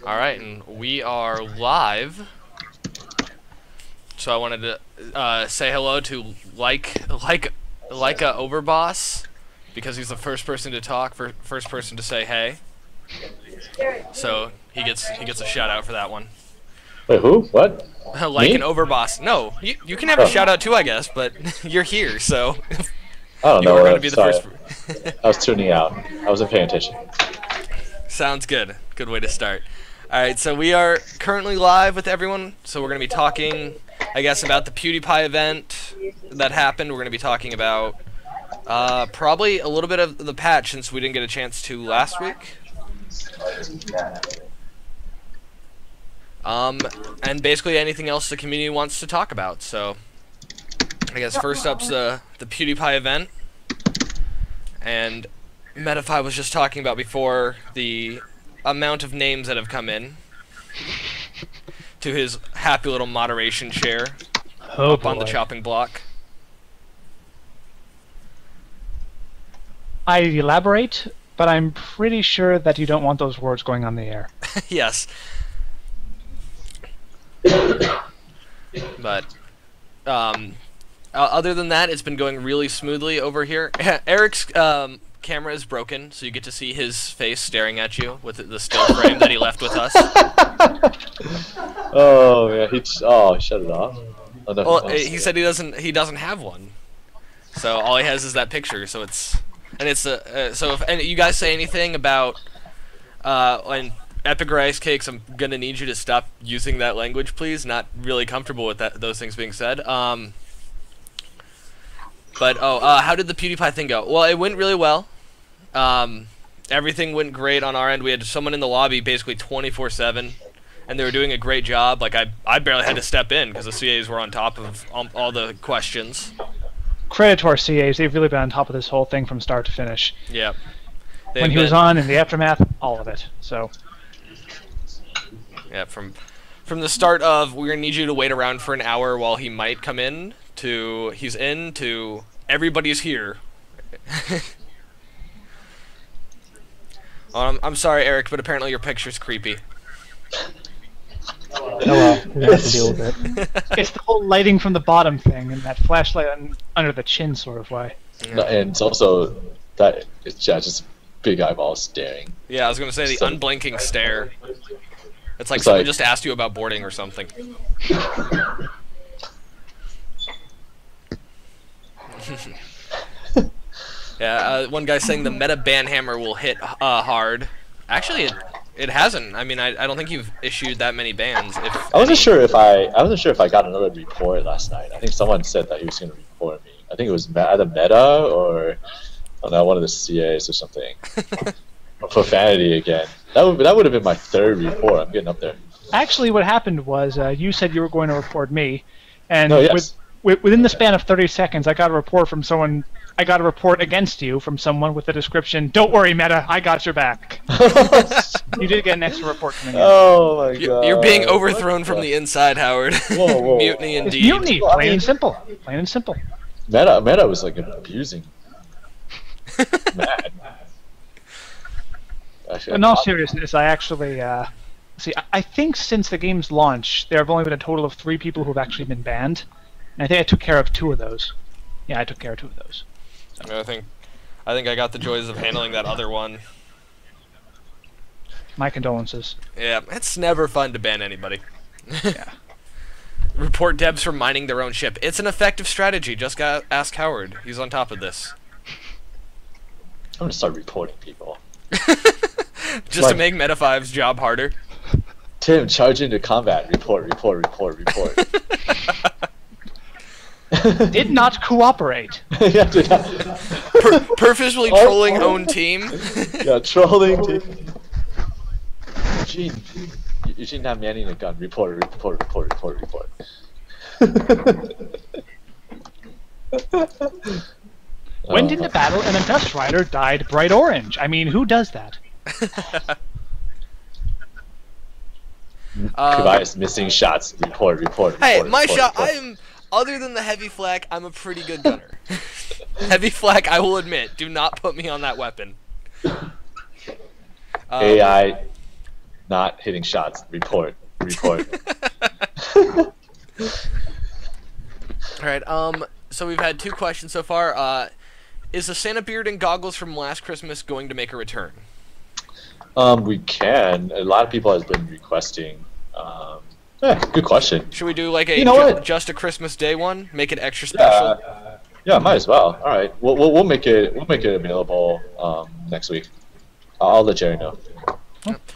All right, and we are live. So I wanted to say hello to like a Overboss because he's the first person to talk, first person to say hey. So he gets a shout out for that one. Wait, who? What? Like Me? an Overboss. No, you can have a shout out too, I guess, but you're here, so I don't you know. are going to be the Sorry. first. I was tuning out. I wasn't paying attention. Sounds good. Good way to start. Alright, so we are currently live with everyone, so we're going to be talking, I guess, about the PewDiePie event that happened. We're going to be talking about probably a little bit of the patch since we didn't get a chance to last week. And basically anything else the community wants to talk about. So, I guess first up's the PewDiePie event. And Metafy was just talking about before the amount of names that have come in to his happy little moderation chair up on the chopping block. I elaborate, but I'm pretty sure that you don't want those words going on the air. Yes. But other than that, it's been going really smoothly over here. Eric's camera is broken, so you get to see his face staring at you with the still frame that he left with us. Oh man, he shut it off. Oh, no, Well, he said he doesn't have one, so all he has is that picture. So it's so if you guys say anything about when Epic Rice Cakes, I'm gonna need you to stop using that language, please. Not really comfortable with those things being said. But how did the PewDiePie thing go? Well, it went really well. Everything went great on our end. We had someone in the lobby basically 24/7, and they were doing a great job. Like I barely had to step in because the CAs were on top of all the questions. Credit to our CAs, they've really been on top of this whole thing from start to finish. Yeah. When he was on, in the aftermath, all of it. So. Yeah, from the start of we're gonna need you to wait around for an hour while he might come in to he's in to everybody's here. I'm sorry, Eric, but apparently your picture's creepy. Oh well, we have to deal with it. It's the whole lighting from the bottom thing and that flashlight under the chin sort of way. No, and it's also that it's just big eyeballs staring. Yeah, I was gonna say the unblinking stare. It's like It's someone like- just asked you about boarding or something. Yeah, one guy saying the meta ban hammer will hit hard. Actually, it hasn't. I mean, I don't think you've issued that many bans. I wasn't sure if I got another report last night. I think someone said that he was going to report me. I think it was either Meta or I don't know, one of the CAs or something. Or profanity again. That would have been my third report. I'm getting up there. Actually, what happened was you said you were going to report me, and Oh, yes. within the span of 30 seconds, I got a report from someone. I got a report against you from someone with the description, "Don't worry, Meta, I got your back." You did get an extra report coming in. Oh my god. You're being overthrown from the inside, Howard. Whoa, whoa. Mutiny It's indeed. mutiny, Well, I plain mean- and simple. Plain and simple. Meta was like abusing. Mad. Actually, In all seriousness, I actually see. I think since the game's launch, there have only been a total of 3 people who have actually been banned, and I think I took care of 2 of those. Yeah, I took care of 2 of those. I think I got the joys of handling that other one. My condolences. Yeah, it's never fun to ban anybody. Yeah. Report devs for mining their own ship. It's an effective strategy. Just ask Howard. He's on top of this. I'm gonna start reporting people. Just to make Meta5's job harder. Tim, charge into combat. Report. Did not cooperate. Yeah, dude. Purposefully trolling own team. Yeah, trolling. Dude. Eugene not manning a gun. Report. Went into battle and a Dust Rider died bright orange. I mean, who does that? Tobias missing shots. Report. Hey, my report, shot. report. I'm other than the heavy flak. I'm a pretty good gunner. Heavy flak, I will admit. Do not put me on that weapon. AI not hitting shots. Report. All right. So we've had 2 questions so far. Is the Santa beard and goggles from last Christmas going to make a return? We can. A lot of people have been requesting. Good question. Should we do like a just a Christmas Day one? Make it extra special. Yeah, might as well. All right, we'll make it available next week. I'll let Jerry know.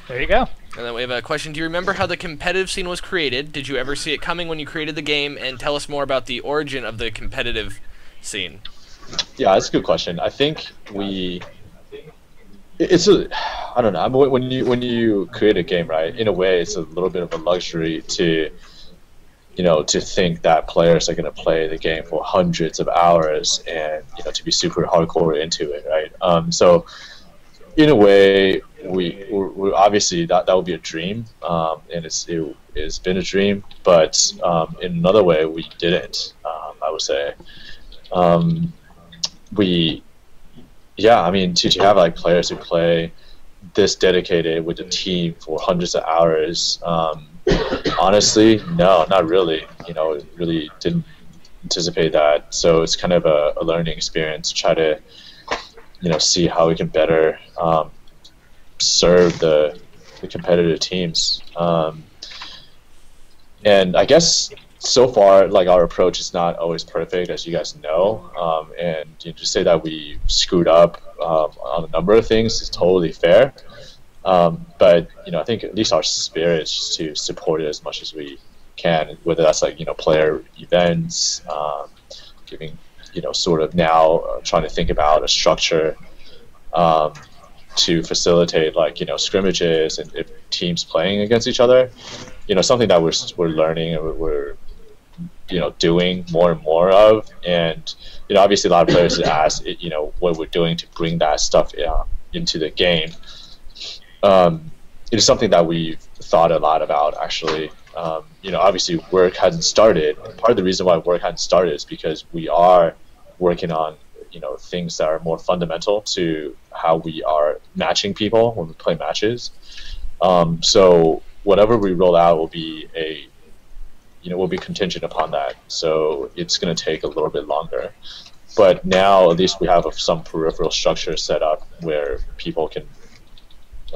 There you go. And then we have a question. Do you remember how the competitive scene was created? Did you ever see it coming when you created the game? And tell us more about the origin of the competitive scene. Yeah, that's a good question. I think it's a, I don't know. I mean, when you create a game, right? In a way, it's a little bit of a luxury to, to think that players are going to play the game for hundreds of hours and to be super hardcore into it, right? So, in a way, we're obviously that would be a dream, and it's been a dream. But in another way, we didn't. I would say. I mean, to have like players who play this dedicated with the team for hundreds of hours, honestly, no, not really. Really didn't anticipate that. So it's kind of a learning experience to try to, see how we can better serve the competitive teams. And I guess so far, like, our approach is not always perfect, as you guys know. And to say that we screwed up on a number of things is totally fair. But I think at least our spirit is just to support it as much as we can, whether that's like player events, giving sort of now trying to think about a structure to facilitate like scrimmages and if teams playing against each other. Something that we're learning and we're doing more and more of. And obviously a lot of players ask what we're doing to bring that stuff into the game. It is something that we've thought a lot about, actually. Obviously work hasn't started. Part of the reason why work hasn't started is because we are working on things that are more fundamental to how we are matching people when we play matches. So whatever we roll out will be will be contingent upon that. So it's going to take a little bit longer. But now at least we have some peripheral structure set up where people can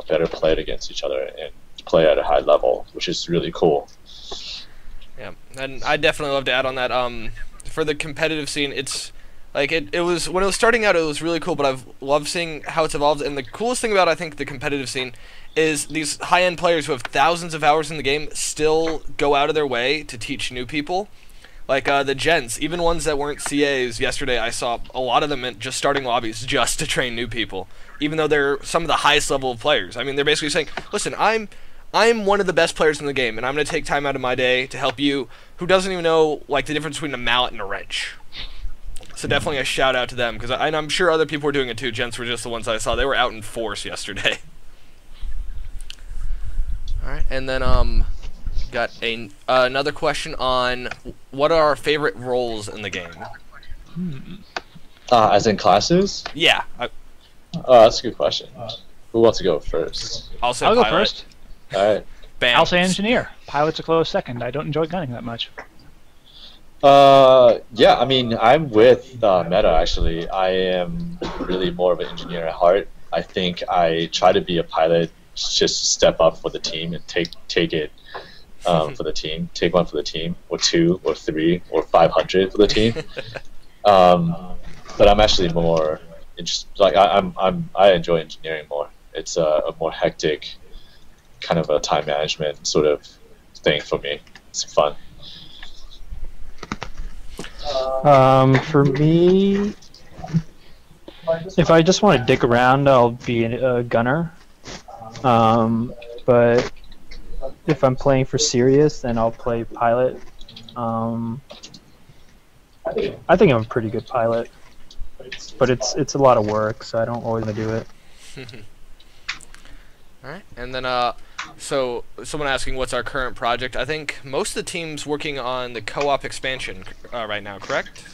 better play it against each other and play at a high level, which is really cool. Yeah, and I definitely love to add on that. For the competitive scene, it's like it was when it was starting out, it was really cool. But I've loved seeing how it's evolved. And the coolest thing about, I think, the competitive scene is these high-end players who have thousands of hours in the game still go out of their way to teach new people. Like the gents, even ones that weren't CAs. Yesterday, I saw a lot of them just starting lobbies just to train new people, even though they're some of the highest level of players. I mean, they're basically saying, listen, I'm one of the best players in the game, and I'm going to take time out of my day to help you who doesn't even know like the difference between a mallet and a wrench. So definitely a shout out to them, because I'm sure other people were doing it too. Gents were just the ones I saw. They were out in force yesterday. All right, and then got another question on what are our favorite roles in the game. As in classes? Yeah. That's a good question. Who wants to go first? I'll go first. All right. Bam. I'll say engineer. Pilot's a close second. I don't enjoy gunning that much. Yeah, I mean, I'm with Meta, actually. I am really more of an engineer at heart. I think I try to be a pilot, just step up for the team and take it for the team. Take one for the team, or 2, or 3, or 500 for the team. But I'm actually more like I enjoy engineering more. It's a more hectic kind of a time management sort of thing for me. It's fun. For me, if I just want to dick around, I'll be a gunner. But if I'm playing for serious, then I'll play pilot. I think I'm a pretty good pilot, but it's a lot of work, so I don't always want to do it. All right, and then so someone asking what's our current project. I think most of the team's working on the co-op expansion right now, correct?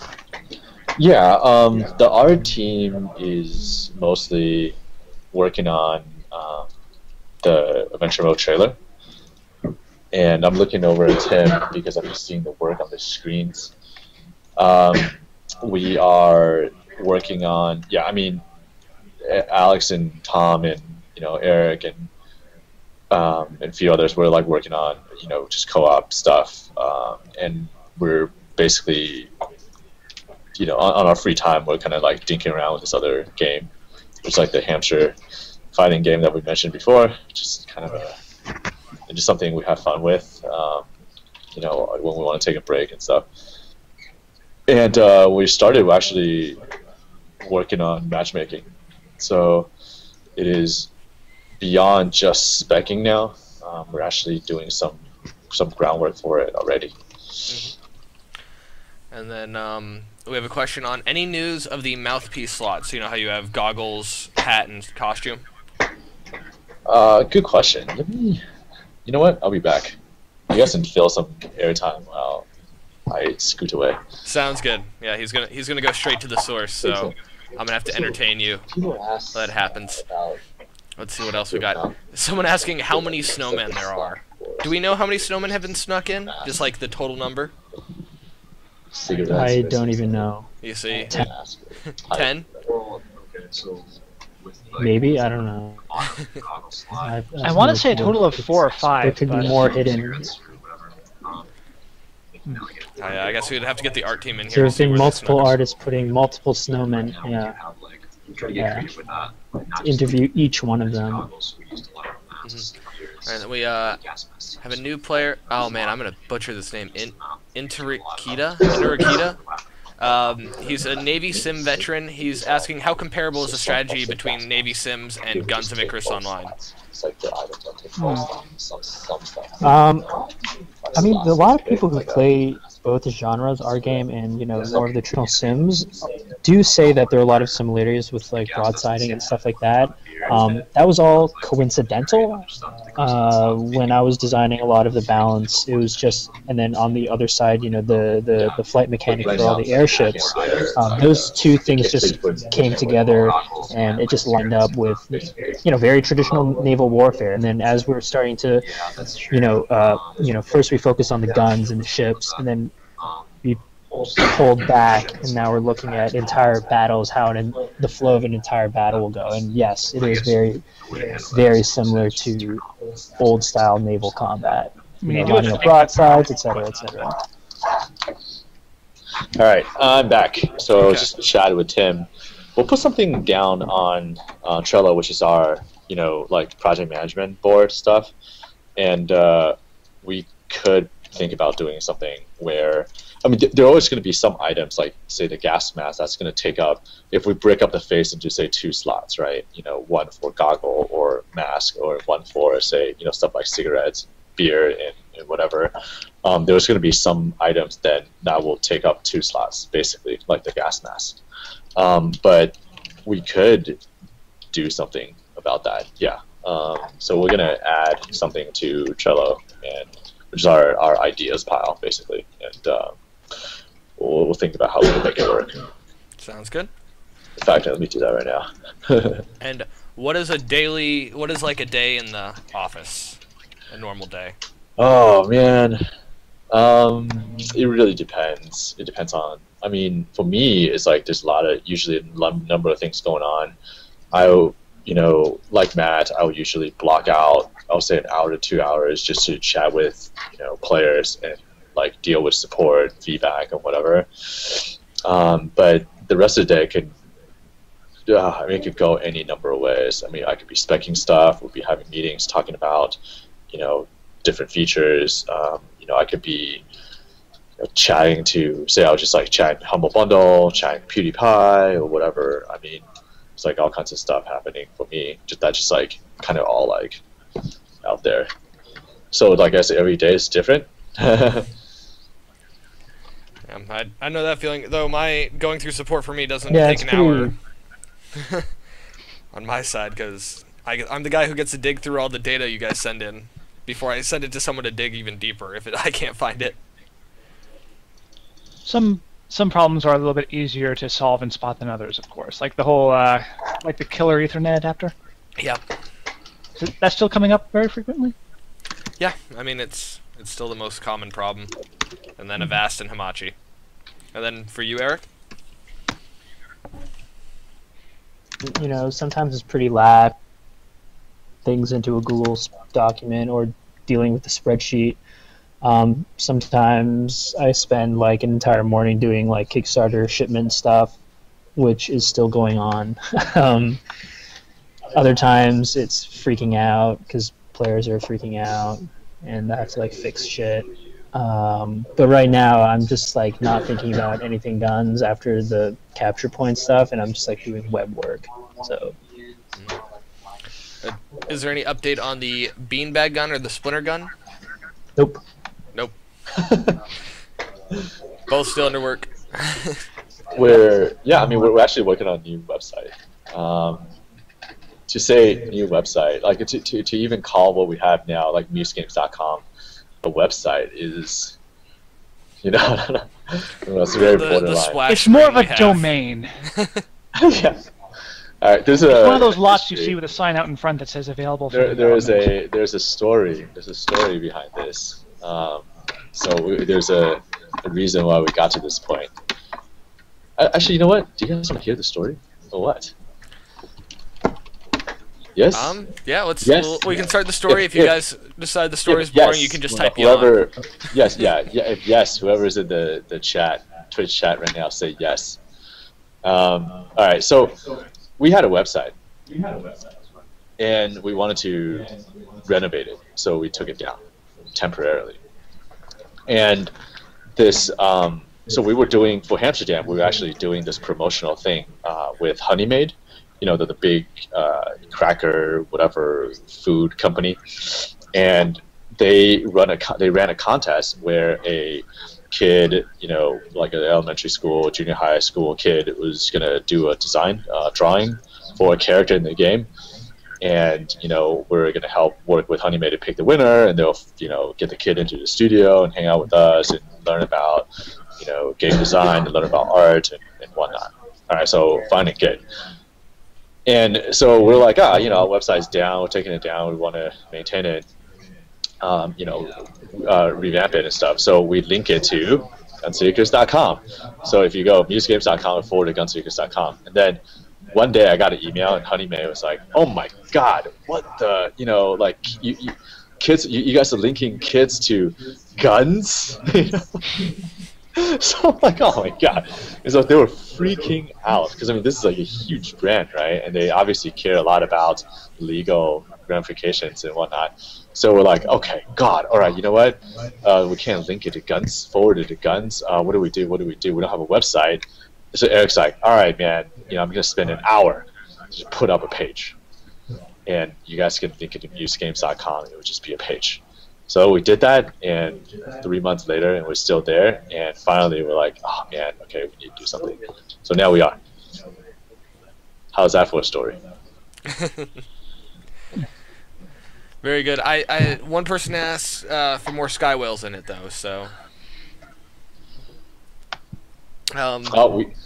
Yeah, the art team is mostly working on the Adventure Mode trailer, and I'm looking over at Tim because I'm just seeing the work on the screens. We are working on, Alex and Tom and Eric and a few others were like working on just co-op stuff, and we're basically on our free time we're kind of like dinking around with this other game, which is like the hamster fighting game that we mentioned before, just kind of just something we have fun with, when we want to take a break and stuff. And we started actually working on matchmaking, so it is beyond just speccing now. We're actually doing some groundwork for it already. Mm-hmm. And then we have a question on any news of the mouthpiece slots. You know how you have goggles, hat, and costume? Good question. You know what? I'll be back. You guys can fill some airtime while I scoot away. Sounds good. Yeah, he's gonna go straight to the source, so I'm gonna have to entertain you while that happens. Let's see what else we got. Someone asking how many snowmen there are. Do we know how many snowmen have been snuck in? Just like the total number? I don't even know. You see? 10? Maybe? I don't know. I want to say a total of 4 or 5. There could be more hidden. I guess we'd have to get the art team in here. There have been multiple artists putting multiple snowmen. Yeah. Interview each one of them. And then we have a new player. Oh man, I'm gonna butcher this name. Interikita. He's a Navy Sim veteran. He's asking how comparable is the strategy between Navy Sims and Guns of Icarus Online. I mean, a lot of people who play both the genres, our game and more of the traditional Sims, do say that there are a lot of similarities with like broadsiding and stuff like that. That was all coincidental. When I was designing a lot of the balance, it was just, and then on the other side, the flight mechanic for all the airships. Those two things just came together, and it just lined up with, very traditional naval warfare. And then as we're starting to, first we focused on the guns and the ships, and then we pulled back, and now we're looking at entire battles, how the flow of an entire battle will go. And yes, it is very, very similar to old-style naval combat. Lining up broadsides, etc., etc. All right, I'm back. So just chatted with Tim. We'll put something down on Trello, which is our, project management board stuff, and we could think about doing something where, there are always going to be some items, like say the gas mask, that's going to take up, if we break up the face into say 2 slots, right? One for goggle or mask, or one for say stuff like cigarettes, beer, and whatever. There's going to be some items that will take up 2 slots, basically, like the gas mask. But we could do something about that, yeah. So we're going to add something to Trello, which is our ideas pile, basically, and we'll think about how we can make it work. Sounds good. In fact, let me do that right now. And what is like a day in the office? A normal day? Oh man, it really depends. It depends on. For me, it's like there's usually a number of things going on. Like Matt, I would usually block out, I'll say, 1 hour to 2 hours just to chat with, players and like deal with support, feedback, and whatever. But the rest of the day it could go any number of ways. I could be speccing stuff, we'll be having meetings talking about, different features. I could be chatting to, say, I was just like chatting Humble Bundle, chatting PewDiePie, or whatever. It's like all kinds of stuff happening for me. That's just like kind of all like out there. So like I said, every day is different. I know that feeling, though. My going through support for me doesn't take an hour on my side, because I'm the guy who gets to dig through all the data you guys send in before I send it to someone to dig even deeper if I can't find it. Some problems are a little bit easier to solve and spot than others, of course. Like the whole, like the killer Ethernet adapter. Yep. Is that still coming up very frequently? Yeah, I mean it's still the most common problem, and then Avast and Hamachi, and then for you, Eric. You know, sometimes it's pretty lag things into a Google document or dealing with the spreadsheet. Sometimes I spend like an entire morning doing like Kickstarter shipment stuff, which is still going on. Other times it's freaking out because players are freaking out and I have to like fix shit. But right now I'm just like not thinking about anything guns after the capture point stuff, and I'm just like doing web work. So is there any update on the beanbag gun or the splinter gun? nope. Nope. Both still under work. We're actually working on a new website. To say new website, like to even call what we have now like musegames.com a website is, you know, it's very borderline. It's more of a domain. Yeah. All right. There's one of those lots you see with a sign out in front that says available. There's a story. There's a story behind this. There's a reason why we got to this point. Actually, you know what? Do you guys want to hear the story or what? Yes. Yeah. Let's. Yes. We can start the story. If you guys decide the story is boring, you can just type whoever. Yes. Yeah. If yes, whoever's in the chat, Twitch chat right now, say yes. All right. So we had a website. And we wanted to renovate it, so we took it down temporarily. And this, so we were doing for Amsterdam. We were actually doing this promotional thing with Honey Maid, you know, the big cracker whatever food company, and they ran a contest where a kid, you know, like an elementary school, junior high school kid, was gonna do a design drawing for a character in the game. And, you know, we're going to help work with Honey Maid to pick the winner, and they'll, you know, get the kid into the studio and hang out with us and learn about, you know, game design and learn about art and whatnot. All right, so fine and good. And so we're like, you know, our website's down, we're taking it down, we want to maintain it, you know, revamp it and stuff. So we link it to gunseekers.com. So if you go musegames.com and forward to gunseekers.com, and then one day I got an email and Honey May was like, "Oh my God, what the, you know, like you kids, you guys are linking kids to guns." So I'm like, "Oh my God!" And so they were freaking out because I mean, this is like a huge brand, right? And they obviously care a lot about legal ramifications and whatnot. So we're like, "Okay, God, all right, you know what? We can't link it to guns, forward it to guns. What do we do? What do we do? We don't have a website." So Eric's like, "All right, man, you know, I'm gonna spend an hour to just put up a page, and you guys can link it to musegames.com. It would just be a page." So we did that, and 3 months later, and we're still there. And finally, we're like, "Oh man, okay, we need to do something." So now we are. How's that for a story? Very good. I one person asked for more sky whales in it though, so.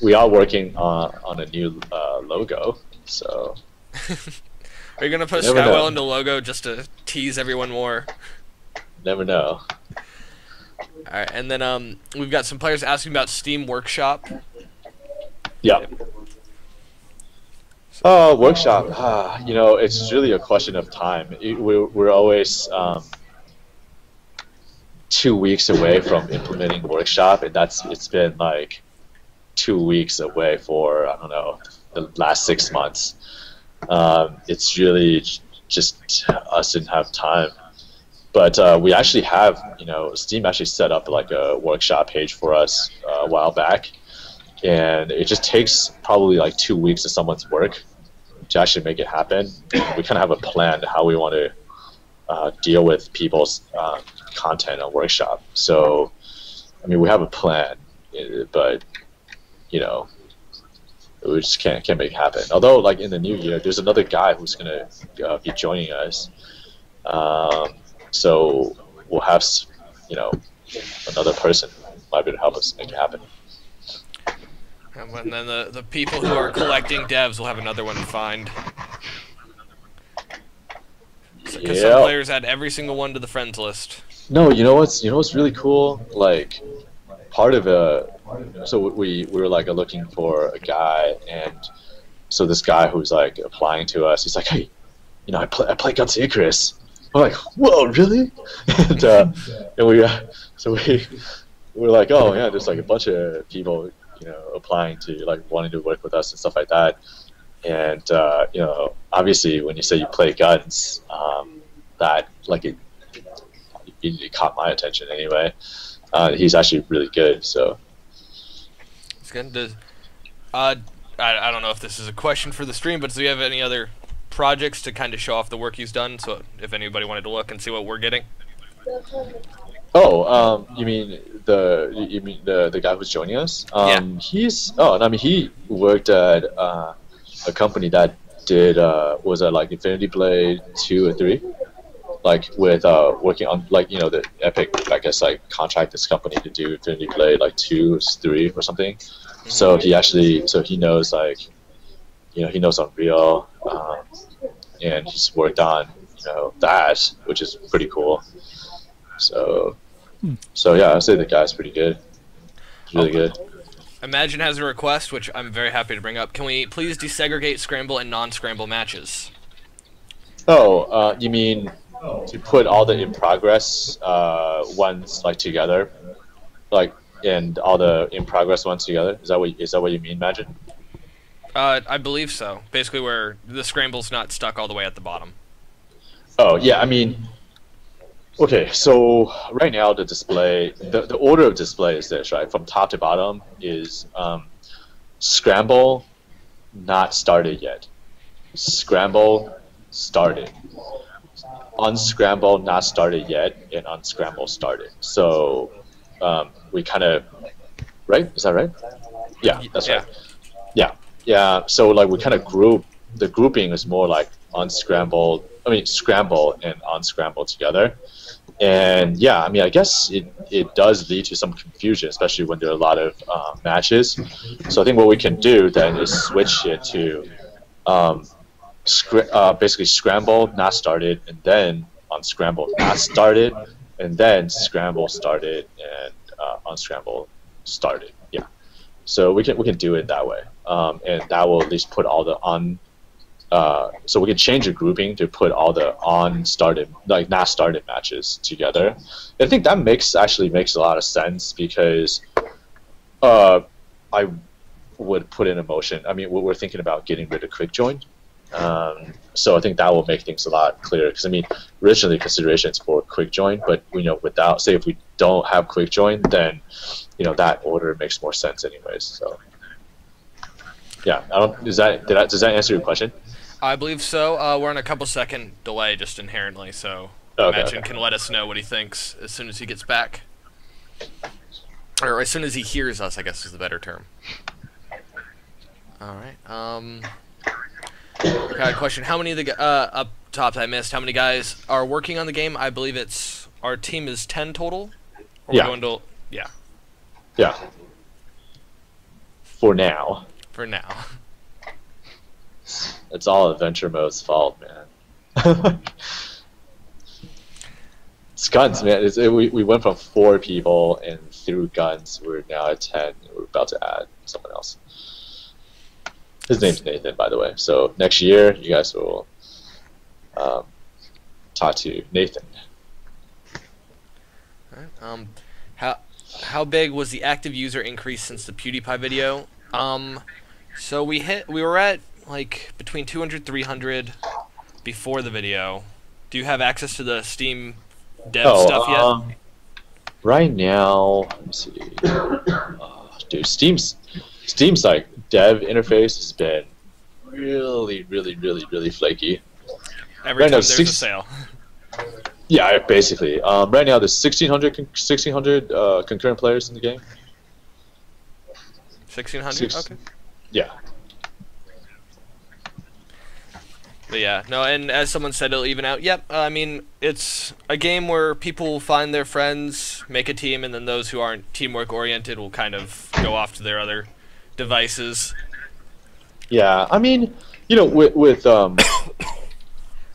We are working on a new logo, so. Are you gonna put Skywell in the logo just to tease everyone more? Never know. All right, and then we've got some players asking about Steam Workshop. Yeah. Oh, Workshop. You know, it's really a question of time. We're always 2 weeks away from implementing Workshop, and it's been like 2 weeks away for, I don't know, the last 6 months. It's really just us didn't have time. But we actually have, you know, Steam actually set up like a Workshop page for us a while back. And it just takes probably like 2 weeks of someone's work to actually make it happen. We kind of have a plan how we want to deal with people's content on Workshop. So, I mean, we have a plan, but, you know, we just can't make it happen. Although, like in the new year, there's another guy who's gonna be joining us. So we'll have, you know, another person might be able to help us make it happen. And then the people who are collecting devs will have another one to find. Because some players add every single one to the friends list. No, you know what's really cool? Like, part of so we were like looking for a guy, and so this guy who's like applying to us, he's like, hey, I play Guns Icarus. I'm like, whoa, really? And we're like, oh yeah, there's like a bunch of people, applying to like wanting to work with us and stuff like that. And obviously when you say you play guns, that like it caught my attention anyway. He's actually really good, so. It's good. I don't know if this is a question for the stream, but do you have any other projects to kind of show off the work he's done? So if anybody wanted to look and see what we're getting. Oh, you mean the guy who's joining us? Yeah. He worked at a company that did was it like Infinity Blade 2 or 3, like with working on like the Epic, I guess, like contract this company to do Infinity Blade like 2 or 3 or something. So he knows like he knows Unreal, and he's worked on that, which is pretty cool. So yeah, I'd say the guy's pretty good. He's really good. Imagine has a request, which I'm very happy to bring up. Can we please desegregate scramble and non-scramble matches? Oh, you mean to put all the in progress ones like together, like, and all the in progress ones together? Is that what you mean, Imagine? I believe so. Basically, where the scramble's not stuck all the way at the bottom. Oh yeah, I mean. Okay, so right now the display, the order of display is this, right? From top to bottom is scramble, not started yet. Scramble, started. Unscramble, not started yet, and unscramble, started. So we kind of, right? Is that right? Yeah, that's right. Yeah. So like we kind of the grouping is more like scramble and unscramble together. And yeah, I mean, I guess it does lead to some confusion, especially when there are a lot of matches. So I think what we can do then is switch it to basically scramble, not started, and then unscramble, not started, and then scramble, started, and unscramble, started. Yeah. So we can do it that way, and that will at least put all the so we can change the grouping to put all the not started matches together. I think that actually makes a lot of sense, because I would put in a motion. I mean, we're thinking about getting rid of quick join. So I think that will make things a lot clearer, because I mean, originally considerations for quick join, but without, say if we don't have quick join, then that order makes more sense anyways. So yeah, does that answer your question? I believe so. We're on a couple second delay just inherently, so Imagine can let us know what he thinks as soon as he gets back. Or as soon as he hears us, I guess is the better term. Alright, I got a question. How many of the up top I missed, how many guys are working on the game? I believe our team is 10 total? Or yeah. We're going to, yeah. Yeah. For now. For now. It's all Adventure Mode's fault, man. It's Guns, man. We went from 4 people, and through Guns, we're now at 10. And we're about to add someone else. His name's Nathan, by the way. So next year, you guys will talk to Nathan. All right. How big was the active user increase since the PewDiePie video? So we were at like between 200, 300 before the video. Do you have access to the Steam dev stuff yet? Right now, let me see. Dude, Steam's like dev interface has been really, really, really, really flaky. Every time there's a sale. Yeah, basically. Right now there's 1,600 concurrent players in the game. 1,600? Okay. Yeah. But yeah, no, and as someone said, it'll even out. Yep, I mean, it's a game where people will find their friends, make a team, and then those who aren't teamwork-oriented will kind of go off to their other devices. Yeah, I mean, with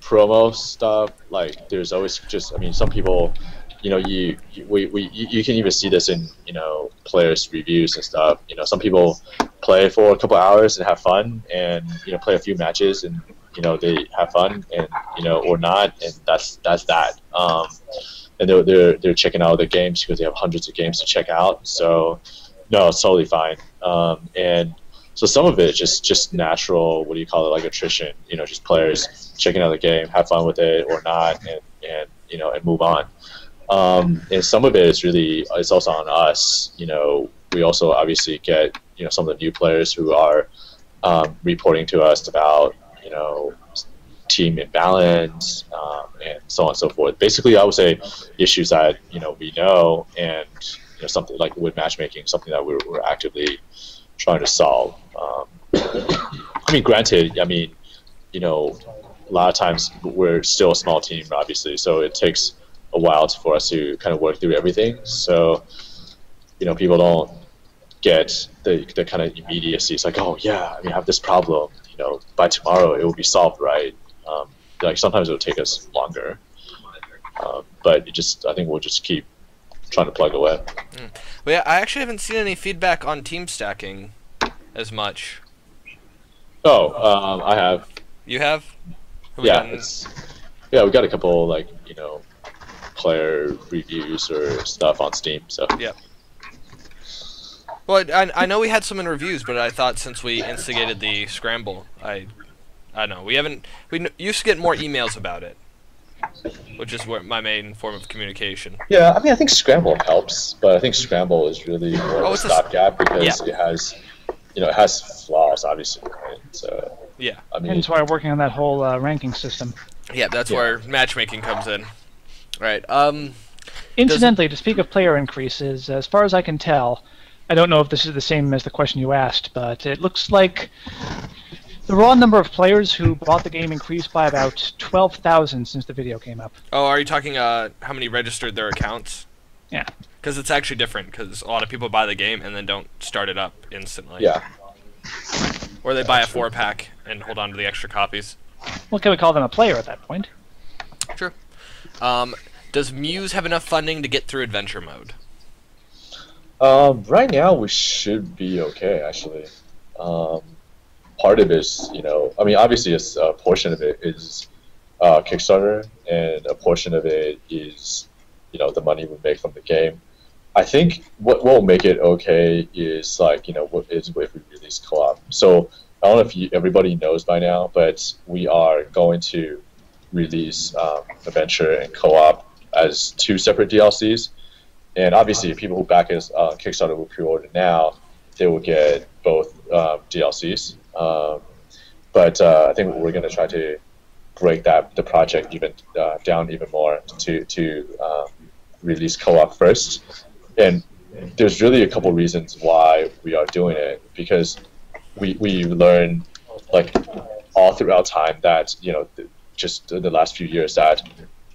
promo stuff, like there's always just, I mean, some people, you know, you can even see this in, you know, players' reviews and stuff. You know, some people play for a couple hours and have fun, and you know, play a few matches and you know they have fun, and you know, or not, and that's that. And they're checking out the games because they have hundreds of games to check out. So no, it's totally fine. And so some of it is just natural, what do you call it, like attrition, you know, just players checking out the game, have fun with it or not, and you know, and move on. And some of it is really, it's also on us. You know, we also obviously get, you know, some of the new players who are reporting to us about, you know, team imbalance, and so on and so forth. Basically, I would say issues that, you know, we know, and you know, something like with matchmaking, something that we're actively trying to solve. I mean, granted, I mean, you know, a lot of times we're still a small team, obviously, so it takes a while for us to kind of work through everything. So, you know, people don't get the kind of immediacy. It's like, oh yeah, I mean, I have this problem. You know, by tomorrow it will be solved, right? Like sometimes it will take us longer, but it just, I think we'll just keep trying to plug away. Well, yeah, I actually haven't seen any feedback on team stacking as much. Oh, I have. You have? Yeah, yeah, we got a couple, like, you know, player reviews or stuff on Steam. So yeah. Well, I know we had some in reviews, but I thought since we instigated the scramble, I don't know. We used to get more emails about it, which is my main form of communication. Yeah, I mean, I think Scramble helps, but I think Scramble is really more of a stopgap because it has, you know, it has flaws, obviously, right? So yeah, I mean, hence why we're working on that whole ranking system. Yeah, that's where matchmaking comes in. Right. Incidentally, to speak of player increases, as far as I can tell, I don't know if this is the same as the question you asked, but it looks like the raw number of players who bought the game increased by about 12,000 since the video came up. Oh, are you talking how many registered their accounts? Yeah. Because it's actually different, because a lot of people buy the game and then don't start it up instantly. Yeah. Or they buy a 4-pack and hold on to the extra copies. Well, can we call them a player at that point? True. Does Muse have enough funding to get through adventure mode? Right now we should be okay, actually. Part of it is, you know, I mean, obviously a portion of it is Kickstarter, and a portion of it is, you know, the money we make from the game. I think what will make it okay is, like, you know, if we release co-op. So I don't know if everybody knows by now, but we are going to release adventure and co-op as 2 separate DLCs. And obviously, people who back us Kickstarter will pre-order now, they will get both DLCs. But I think we're going to try to break the project even down even more to release co-op first. And there's really a couple reasons why we are doing it, because we learned, like, all throughout time that, you know, just the last few years, that,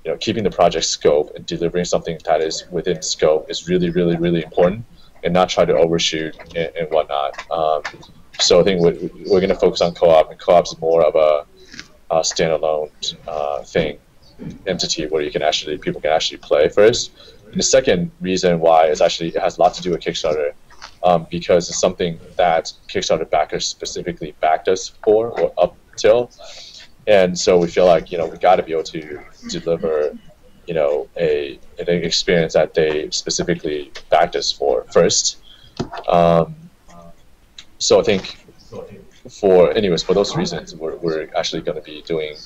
you know, keeping the project scope and delivering something that is within scope is really, really, really important, and not try to overshoot and whatnot. So I think we're going to focus on co-op, and co-op is more of a standalone entity where people can actually play first. And the second reason why is actually, it has a lot to do with Kickstarter, because it's something that Kickstarter backers specifically backed us for, or up till. And so we feel like, you know, we got to be able to deliver, you know, an experience that they specifically backed us for first. So I think for those reasons, we're actually going to be doing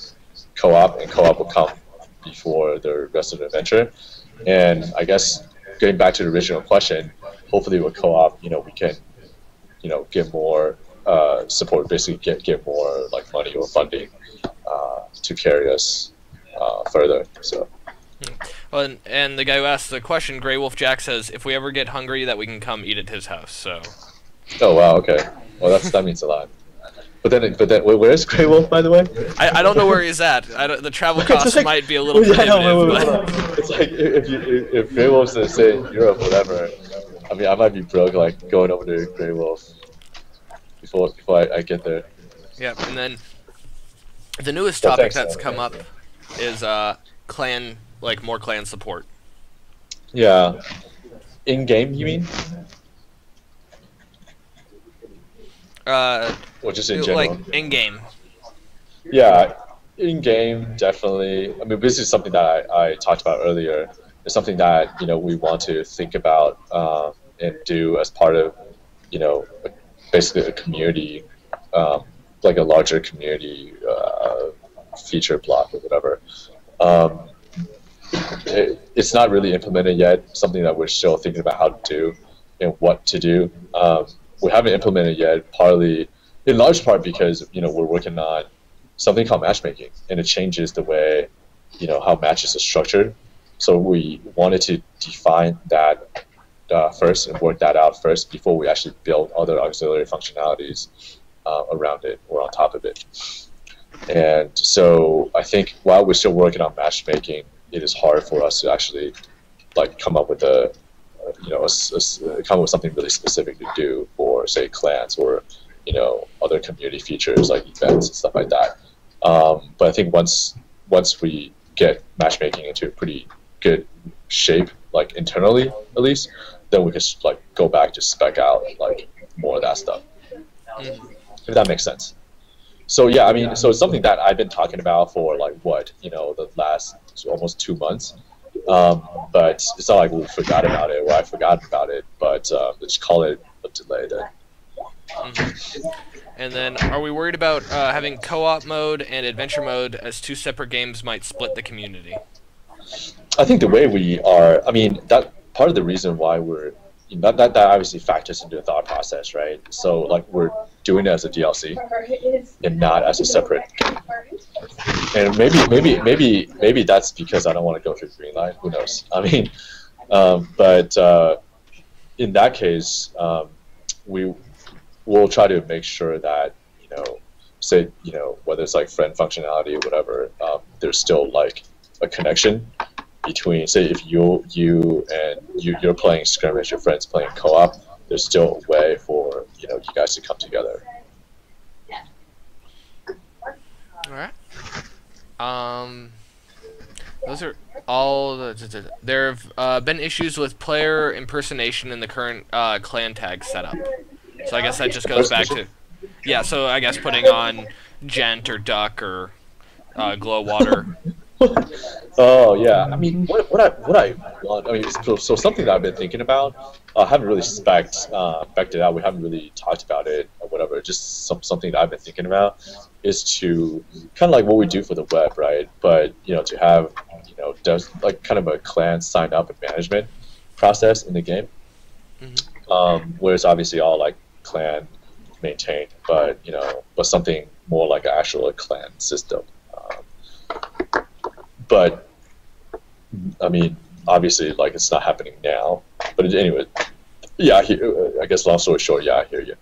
co-op, and co-op will come before the rest of the adventure. And I guess getting back to the original question, hopefully with co-op, you know, we can, you know, get more support, basically get more, like, money or funding to carry us further. So. Well, and the guy who asked the question, Grey Wolf Jack, says if we ever get hungry, that we can come eat at his house. So. Oh wow! Okay. Well, that means a lot. But then, where's Grey Wolf, by the way? I don't know where he's at. The travel costs like, might be a little prohibitive. It's like if Grey Wolf's in, say, Europe, whatever. I mean, I might be broke, like, going over to Grey Wolf before I get there. Yeah, and then the newest topic that's come up is clan, like more clan support. Yeah. In game, you mean? Or just in general? Like in game. Yeah, in game definitely. I mean, this is something that I talked about earlier. It's something that we want to think about and do as part of basically a community, like a larger community feature block or whatever. It's not really implemented yet. Something that we're still thinking about how to do and what to do. We haven't implemented yet, partly in large part because we're working on something called matchmaking, and it changes the way how matches are structured. So we wanted to define that first and work that out first before we actually build other auxiliary functionalities around it or on top of it. And so I think while we're still working on matchmaking, it is hard for us to actually come up with come up with something really specific to do for, say, clans or other community features like events and stuff like that. But I think once we get matchmaking into a pretty good shape, like internally at least, then we can go back to spec out more of that stuff. If that makes sense. So yeah, I mean, so it's something that I've been talking about for the last almost 2 months. But it's not like we forgot about it or I forgot about it, but let's call it a delay then. And then, are we worried about having co-op mode and adventure mode as two separate games might split the community? I think the way we are, I mean, that part of the reason why we're that obviously factors into the thought process, right? So we're doing it as a DLC and not as a separate game. And maybe that's because I don't want to go through Greenlight. Who knows? I mean, but in that case, we will try to make sure that say whether it's friend functionality or whatever, there's still a connection between, say, if you're playing skirmish, your friends playing co-op, there's still a way for you guys to come together. All right. Those are all. There have been issues with player impersonation in the current clan tag setup. So I guess that just goes back to, yeah. So I guess putting on Gent or Duck or Glow Water. Oh yeah, I mean, what I want. I mean, so something that I've been thinking about. I haven't really spec'd it out. We haven't really talked about it or whatever. Just something that I've been thinking about is to kind of like what we do for the web, right? But to have does kind of a clan sign up and management process in the game, where it's obviously all clan maintained, but but something more like an actual clan system. But I mean, obviously, it's not happening now. But anyway, yeah. I guess long story short, yeah, I hear you.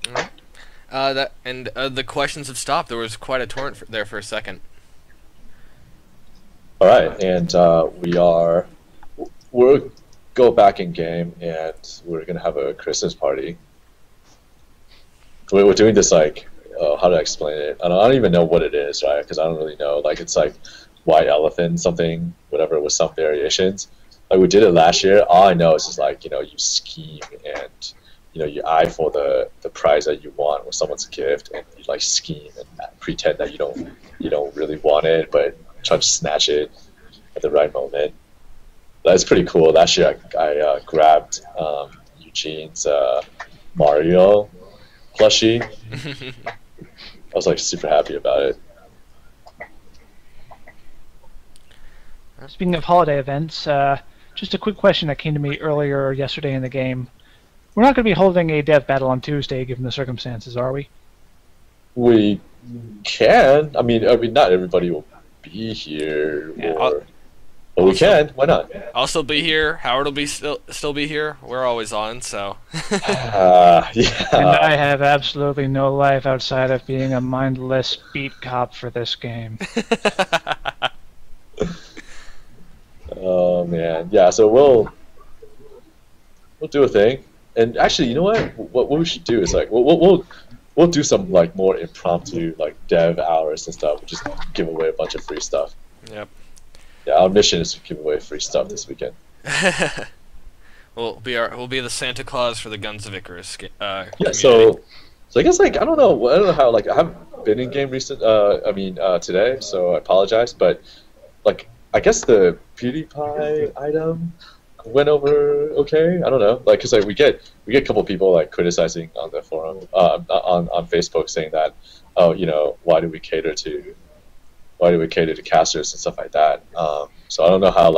All right. The questions have stopped. There was quite a torrent there for a second. All right, and we'll go back in game, and we're gonna have a Christmas party. We're doing this how do I explain it? I don't even know what it is, right? Because I don't really know. It's white elephant something, whatever, with some variations. We did it last year. All I know is just you scheme and you eye for the prize that you want with someone's gift, and you scheme and pretend that you don't really want it, but try to snatch it at the right moment. That's pretty cool. Last year I grabbed Eugene's Mario plushie. I was super happy about it. Speaking of holiday events, just a quick question that came to me earlier yesterday in the game. We're not going to be holding a dev battle on Tuesday, given the circumstances, are we? We can. I mean, not everybody will be here. Yeah, but we can. Why not? I'll still be here. Howard will be still be here. We're always on, so. Yeah. And I have absolutely no life outside of being a mindless beat cop for this game. Oh man, yeah. So we'll do a thing, and actually, you know what? What we should do is we'll we'll do some like more impromptu like dev hours and stuff. We'll just give away a bunch of free stuff. Yep. Yeah, our mission is to give away free stuff this weekend. we'll be the Santa Claus for the Guns of Icarus. Yeah, Community. so I guess like I don't know how like I haven't been in game today, so I apologize, but like I guess the PewDiePie item went over okay. I don't know, like because like we get a couple people like criticizing on the forum on Facebook saying that, oh, you know, why do we cater to casters and stuff like that. So I don't know how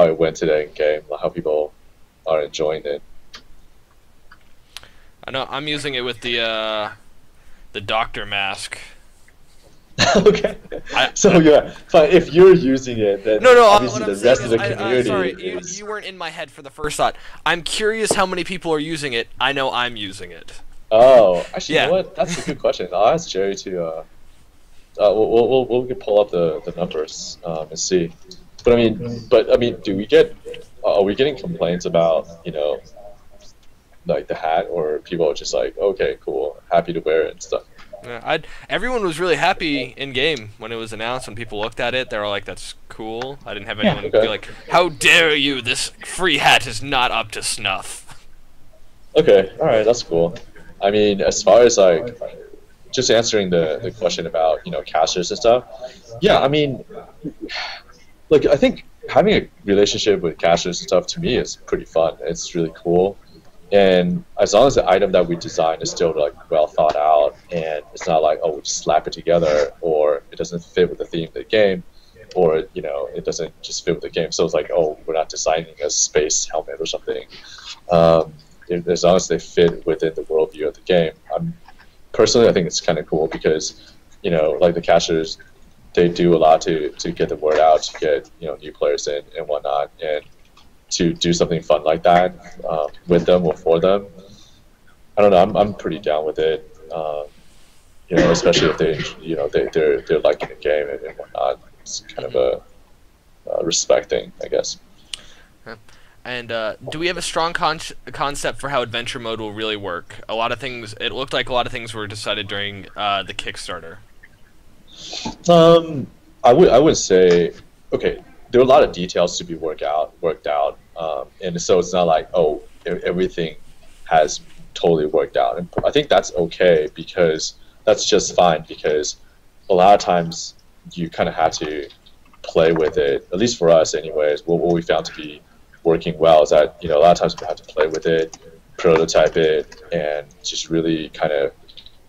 it went today in game, how people are enjoying it. I know I'm using it with the doctor mask. Okay. So yeah, but if you're using it, then no, obviously what I'm the rest of saying the is, community sorry, you weren't in my head for the first thought. I'm curious how many people are using it. I know I'm using it. Oh, actually, Yeah. you know what? That's a good question. I'll ask Jerry to. We'll pull up the numbers and see. But I mean, do we get? Are we getting complaints about, you know, like the hat, or people are just like, okay, cool, happy to wear it and stuff? Yeah, everyone was really happy in game when it was announced. When people looked at it, they were like, "That's cool." I didn't have anyone be like, "How dare you? This free hat is not up to snuff." Okay, all right, that's cool. I mean, as far as like just answering the question about, you know, casters and stuff, yeah, I mean, like I think having a relationship with casters and stuff to me is pretty fun. It's really cool. And as long as the item that we design is still like well thought out, and it's not like, oh, we just slap it together, or it doesn't fit with the theme of the game, or, you know, it doesn't just fit with the game. So it's like, oh, we're not designing a space helmet or something. As long as they fit within the worldview of the game, personally, I think it's kind of cool because, you know, like the casters, they do a lot to get the word out, to get, you know, new players in and whatnot, and to do something fun like that with them or for them, I don't know. I'm pretty down with it. You know, especially if they're liking the game and whatnot. It's kind of a respect thing, I guess. And do we have a strong concept for how adventure mode will really work? It looked like a lot of things were decided during the Kickstarter. I would say, okay, there are a lot of details to be worked out, and so it's not like, oh, everything has totally worked out. And I think that's okay, because that's just fine, because a lot of times you kind of have to play with it. At least for us, anyways, what we found to be working well is that, you know, a lot of times we have to play with it, prototype it, and just really kind of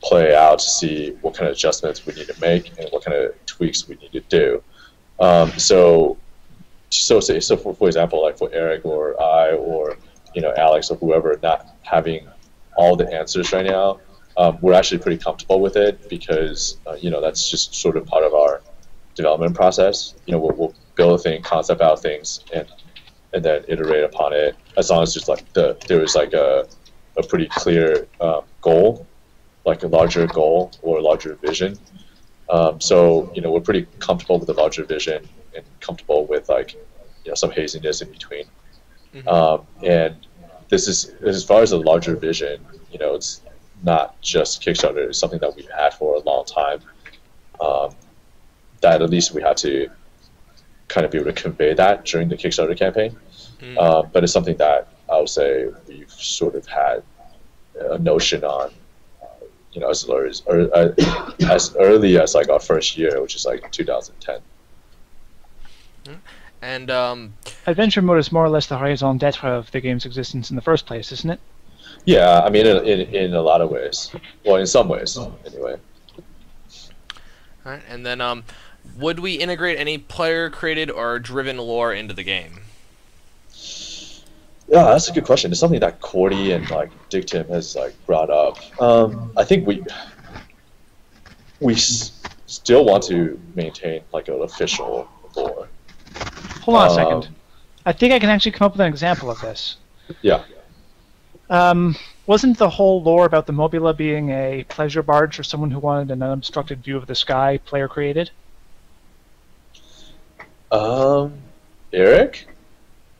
play out to see what kind of adjustments we need to make and what kind of tweaks we need to do. So for example, like for Eric or I or, you know, Alex or whoever not having all the answers right now, we're actually pretty comfortable with it, because you know, that's just sort of part of our development process. You know, we'll build a thing, concept out things, and then iterate upon it, as long as just like there is like a pretty clear goal, like a larger goal or a larger vision. So, you know, we're pretty comfortable with the larger vision and comfortable with, like, you know, some haziness in between. And this is, as far as the larger vision, you know, it's not just Kickstarter. It's something that we've had for a long time. That at least we had to kind of be able to convey that during the Kickstarter campaign. But it's something that I would say we've sort of had a notion on, you know, as early as like our first year, which is like 2010. And adventure mode is more or less the raison d'etre of the game's existence in the first place, isn't it? Yeah, I mean, in a lot of ways. Well, in some ways, anyway. All right, and then would we integrate any player-created or driven lore into the game? Yeah, that's a good question. It's something that Cordy and like Dick Tim has like brought up. I think we still want to maintain like an official lore. Hold on a second. I think I can actually come up with an example of this. Yeah. Wasn't the whole lore about the Mobula being a pleasure barge for someone who wanted an unobstructed view of the sky player created? Eric?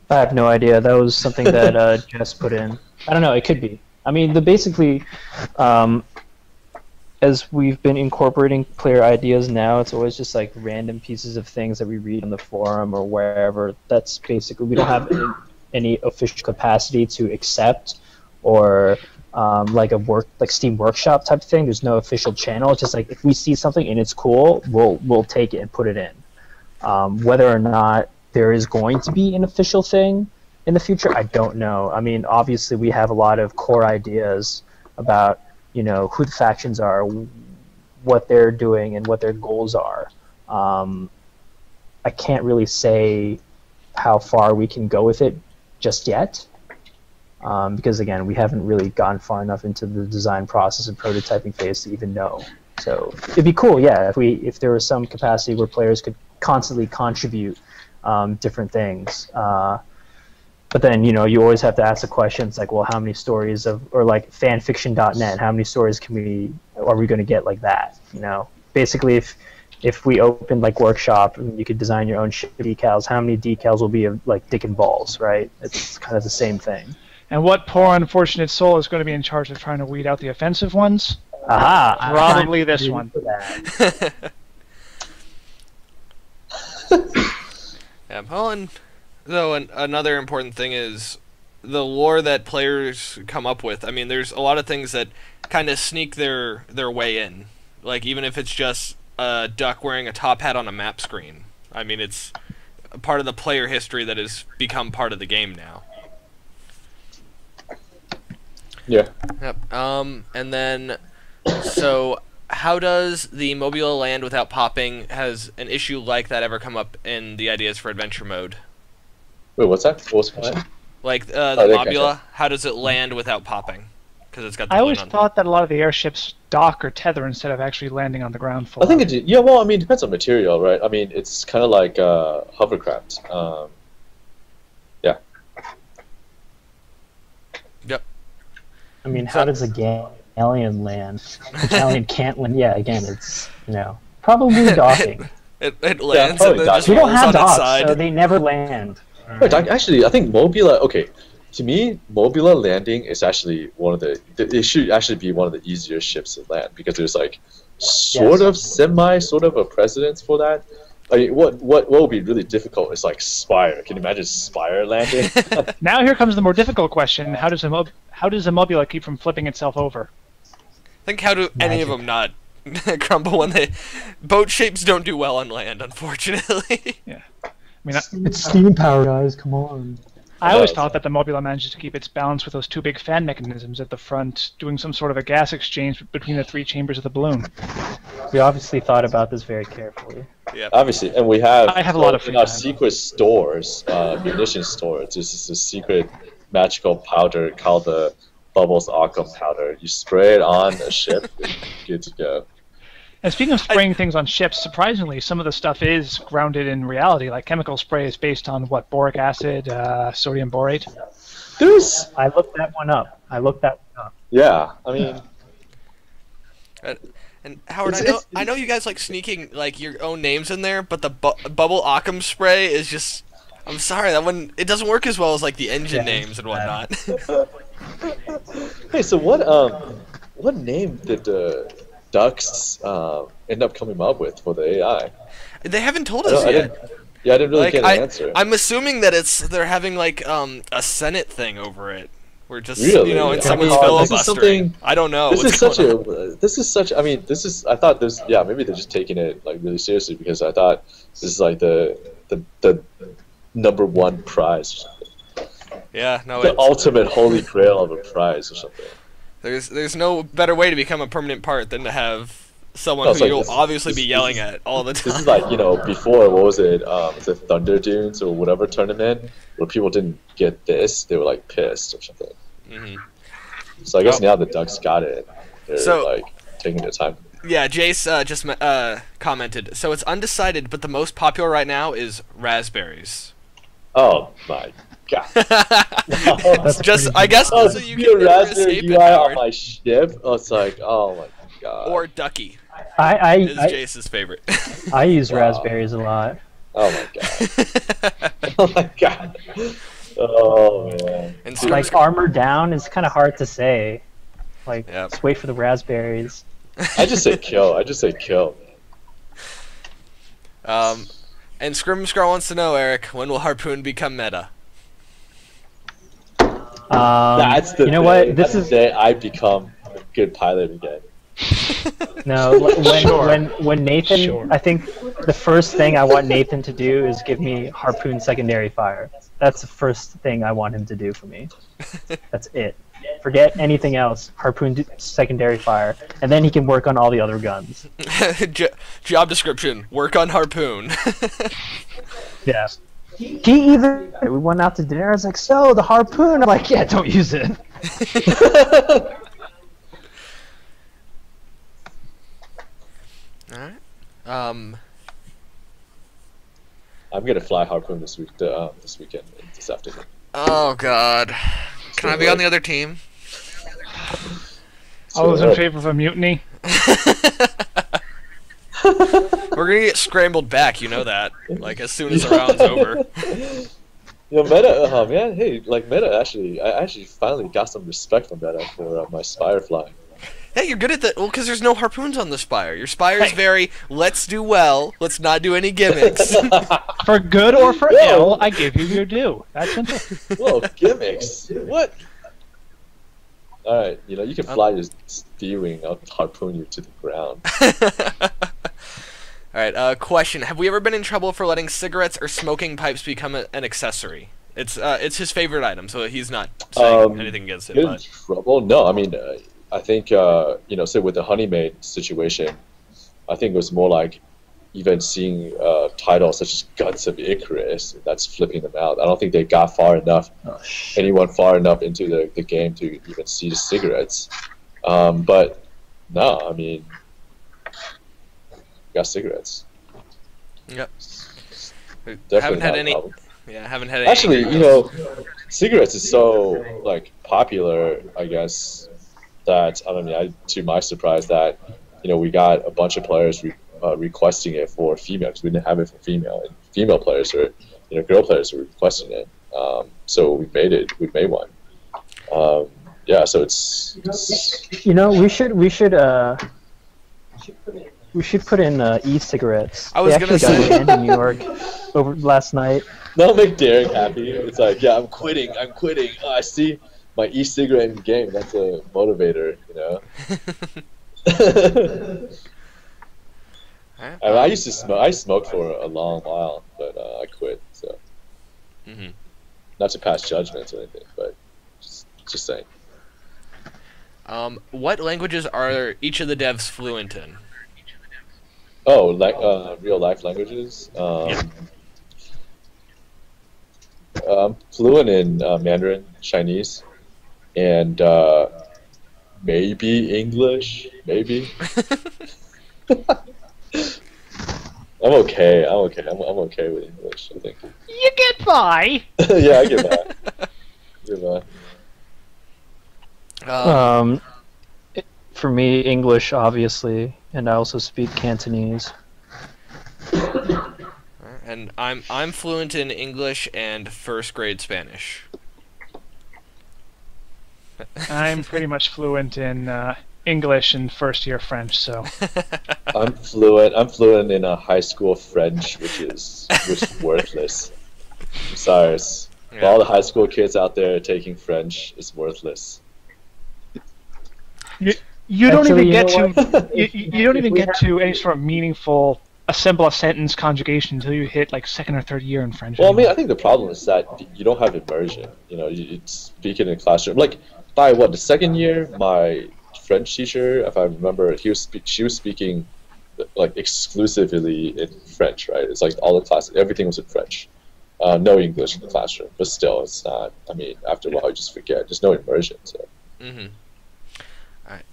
I have no idea. That was something that Jess put in. I don't know. It could be. I mean, basically, as we've been incorporating player ideas now, it's always just like random pieces of things that we read on the forum or wherever. That's basically, we don't have any official capacity to accept or like Steam Workshop type of thing. There's no official channel. It's just like if we see something and it's cool, we'll take it and put it in. Whether or not there is going to be an official thing in the future, I don't know. I mean, obviously we have a lot of core ideas about, you know, who the factions are, what they're doing, and what their goals are. I can't really say how far we can go with it just yet, because again, we haven't really gone far enough into the design process and prototyping phase to even know. So it'd be cool, yeah, if there was some capacity where players could constantly contribute different things. But then, you know, you always have to ask the questions like, well, how many stories or like fanfiction.net, how many stories are we going to get like that? You know, basically, if we opened like Workshop and you could design your own ship decals, how many decals will be of like dick and balls, right? It's kind of the same thing. And what poor unfortunate soul is going to be in charge of trying to weed out the offensive ones? Aha! Probably this one. Yeah, well, and though another important thing is the lore that players come up with. I mean, there's a lot of things that kind of sneak their way in. Like, even if it's just a duck wearing a top hat on a map screen. I mean, it's a part of the player history that has become part of the game now. Yeah. Yep. And then, so how does the Mobula land without popping? Has an issue like that ever come up in the ideas for adventure mode? Wait, what's that? What was the question? Like the Mobula, how does it land without popping? Because it's got the I always balloon on. thought that a lot of the airships dock or tether instead of actually landing on the ground full. I think it. Yeah, well, I mean, it depends on material, right? I mean, it's kind of like hovercraft. Yeah. Yep. I mean, how does a alien land? The alien can't land. Yeah, again, it's, you know, probably docking. It lands and then docking. just We don't rolls have on its docks, side. so they never land. Wait, actually, I think Mobula. Okay, to me, Mobula landing is actually one of the. It should actually be one of the easier ships to land because there's like sort of a precedence for that. I mean, what would be really difficult is like Spire. Can you imagine Spire landing? Now here comes the more difficult question: how does a Mobula keep from flipping itself over? Think how do any of them not crumble when they... Boat shapes don't do well on land, unfortunately. Yeah. I mean, It's steam power, guys. Come on. I always thought that the Mobula manages to keep its balance with those two big fan mechanisms at the front, doing some sort of a gas exchange between the three chambers of the balloon. We obviously thought about this very carefully. Yeah. Obviously, and we have. I have a lot of free in our time. secret stores, munition stores. This is a secret magical powder called the Bubbles Occam powder. You spray it on a ship, and you're good to go. And speaking of spraying things on ships, surprisingly, some of the stuff is grounded in reality. Like chemical spray is based on what, boric acid, sodium borate. I looked that one up. Yeah, I mean. And Howard, It's- I know you guys like sneaking like your own names in there, but the bubble Occam spray is just. I'm sorry, that one it doesn't work as well as like the engine names and whatnot. Hey, so what name did the Ducks end up coming up with for the AI? They haven't told us yet. I didn't really Like, get an answer. I'm assuming that they're having like a Senate thing over it. We're just Really? in Yeah. someone's Oh, this is filibustering. something- I don't know. This what's is such going on. I thought this. Yeah, maybe they're just taking it like really seriously because I thought this is like the #1 prize, Yeah, no. the ultimate holy grail of a prize or something. There's no better way to become a permanent part than to have someone No, who it's like you'll this- obviously this- be yelling at all the time. This is like, before, what was it, the Thunder Dunes or whatever tournament, where people didn't get this, they were like pissed or something. Mhm. So I guess Oh. now the Ducks got it. They're So- like taking their time. Yeah, Jace just commented. So it's undecided, but the most popular right now is raspberries. Oh my god. That's Just, pretty I guess, Oh, so you be can a never Raspberry escape it, UI on Howard. my ship? Oh, it's like, oh my god. Or Ducky I is Jace's favorite. I use Wow. raspberries a lot. Oh my god. Oh my god. Oh man. And Like armor down is kind of hard to say. Like Yep. just wait for the raspberries. I just say kill. I just say kill. And Scrum wants to know, Eric, when will Harpoon become meta? That's the you know day. what? That's the day I become a good pilot again. No, when Nathan, Sure. I think the first thing I want Nathan to do is give me Harpoon secondary fire. That's the first thing I want him to do for me. That's it. Forget anything else. Harpoon secondary fire, and then he can work on all the other guns. Job description: work on Harpoon. Yeah. He even we went out to dinner. I was like, "So the Harpoon?" I'm like, "Yeah, don't use it." All right. I'm gonna fly Harpoon this weekend, this afternoon. Oh God. Can I be on the other team? I was in favor of a mutiny. We're gonna get scrambled back, you know that. Like as soon as the round's over. You know, Meta, man, hey, like Meta I actually finally got some respect from Meta for my Spire flying. Hey, you're good at that. Well, because there's no harpoons on the Spire. Your Spire is very, let's do well, let's not do any gimmicks. For good or for ill, I give you your due. That's simple. Whoa, gimmicks? What? Alright, you know, you can fly your D-Wing, I'll harpoon you to the ground. Alright, question. Have we ever been in trouble for letting cigarettes or smoking pipes become an accessory? It's his favorite item, so he's not saying anything against it. In But trouble? No, I mean, I think, you know, say with the Honeymaid situation, I think it was more like even seeing titles such as Guts of Icarus, that's flipping them out. I don't think they got far enough, anyone far enough into the game to even see the cigarettes. But no, I mean, got cigarettes. yep. Definitely Haven't had not a any. problem. Yeah, haven't had any. Actually, you know, cigarettes is so like popular, I guess, that I don't know. To my surprise, that you know we got a bunch of players requesting it for female because we didn't have it for female, and female players or you know girl players were requesting it. So we made it. We made one. Yeah, so it's You know, we should put in e-cigarettes. I was they gonna actually say- got banned in New York over last night. that'll make Derek happy. It's like, yeah, I'm quitting. Oh, I see my e-cigarette in the game. That's a motivator, you know. Alright, I mean, I used to smoke. I smoked for a long while, but I quit. So not to pass judgments or anything, but just saying. what languages are each of the devs fluent in? Oh, like real life languages. I'm fluent in Mandarin, Chinese, and maybe English. Maybe. I'm okay. I'm okay with English. I think. You get by. Yeah, I get that. Get that. For me, English, obviously, and I also speak Cantonese. And I'm fluent in English and first grade Spanish. I'm pretty much fluent in English and first year French, so. I'm fluent in a high school French, which is worthless. I'm sorry. For all the high school kids out there taking French, it's worthless. You don't Actually, even you get know to what? you don't even get to any sort of meaningful assemble a sentence conjugation until you hit like second or third year in French. Well, I anyway. mean, I think the problem is that you don't have immersion. You know, you speak in a classroom. Like by the second year, my French teacher, if I remember, she was speaking like exclusively in French, right? It's like all the class, everything was in French. No English in the classroom, but still, it's not. I mean, after a while, you just forget. There's no immersion. So. All right.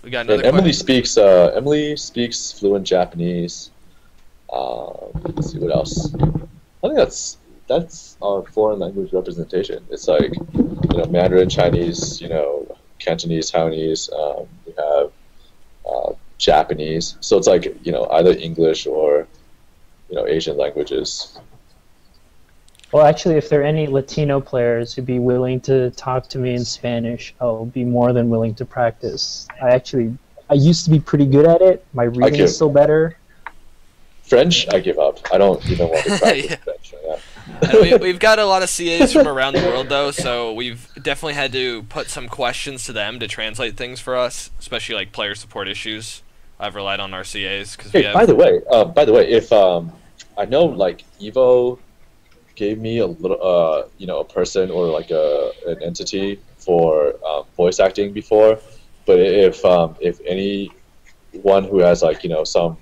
We got another And Emily question. speaks fluent Japanese. Let's see what else. I think that's our foreign language representation. It's like Mandarin, Chinese, Cantonese, Taiwanese. We have Japanese. So it's like either English or Asian languages. Well, actually, if there are any Latino players who'd be willing to talk to me in Spanish, I'll be more than willing to practice. I actually I used to be pretty good at it. My reading is still better. French, I give up. I don't even want to practice Yeah. French right now. And we've got a lot of CAs from around the world, though, so we've definitely had to put some questions to them to translate things for us, especially like player support issues. I've relied on our CAs because we Hey, have. by the way, if I know like Evo gave me a little, a person or like an entity for voice acting before, but if anyone who has like some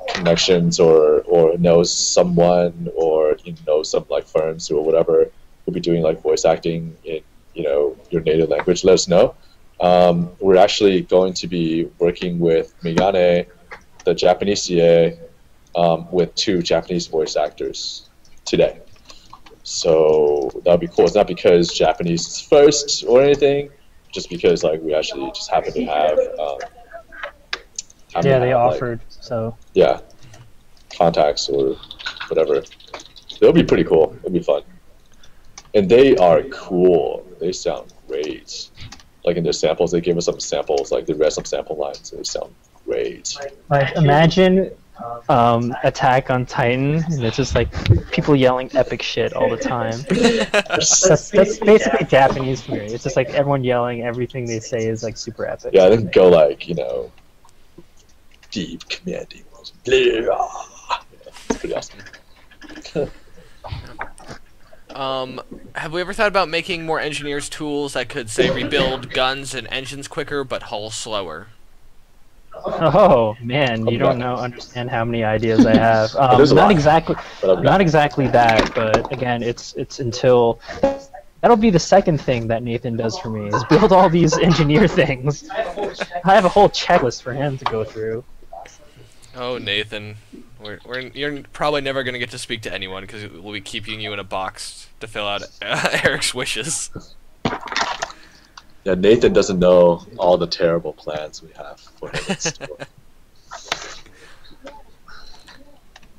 connections or knows someone or some like firms or whatever will be doing like voice acting in your native language, let us know. We're actually going to be working with Megane, the Japanese CA, with 2 Japanese voice actors today. So that would be cool. It's not because Japanese is first or anything, just because like we actually just happen to have. Yeah, they offered. So yeah, contacts or whatever. It'll be pretty cool. It'll be fun. And they are cool. They sound great. Like in their samples, they gave us some samples. Like they read some sample lines, and they sound great. like imagine Attack on Titan, and it's just like people yelling epic shit all the time. That's basically Japanese for me. It's just like everyone yelling. Everything they say is like super epic. Yeah, I think go like deep commanding. Yeah, it's pretty awesome. Have we ever thought about making more engineers tools that could, say, rebuild guns and engines quicker but hull slower? Oh man, you don't understand how many ideas I have. There's a lot. Not exactly that, but again, it's until that'll be the second thing that Nathan does for me is build all these engineer things. I have a whole checklist for him to go through. Oh, Nathan, you're probably never gonna get to speak to anyone because we'll be keeping you in a box to fill out Eric's wishes. Yeah, Nathan doesn't know all the terrible plans we have for him in store.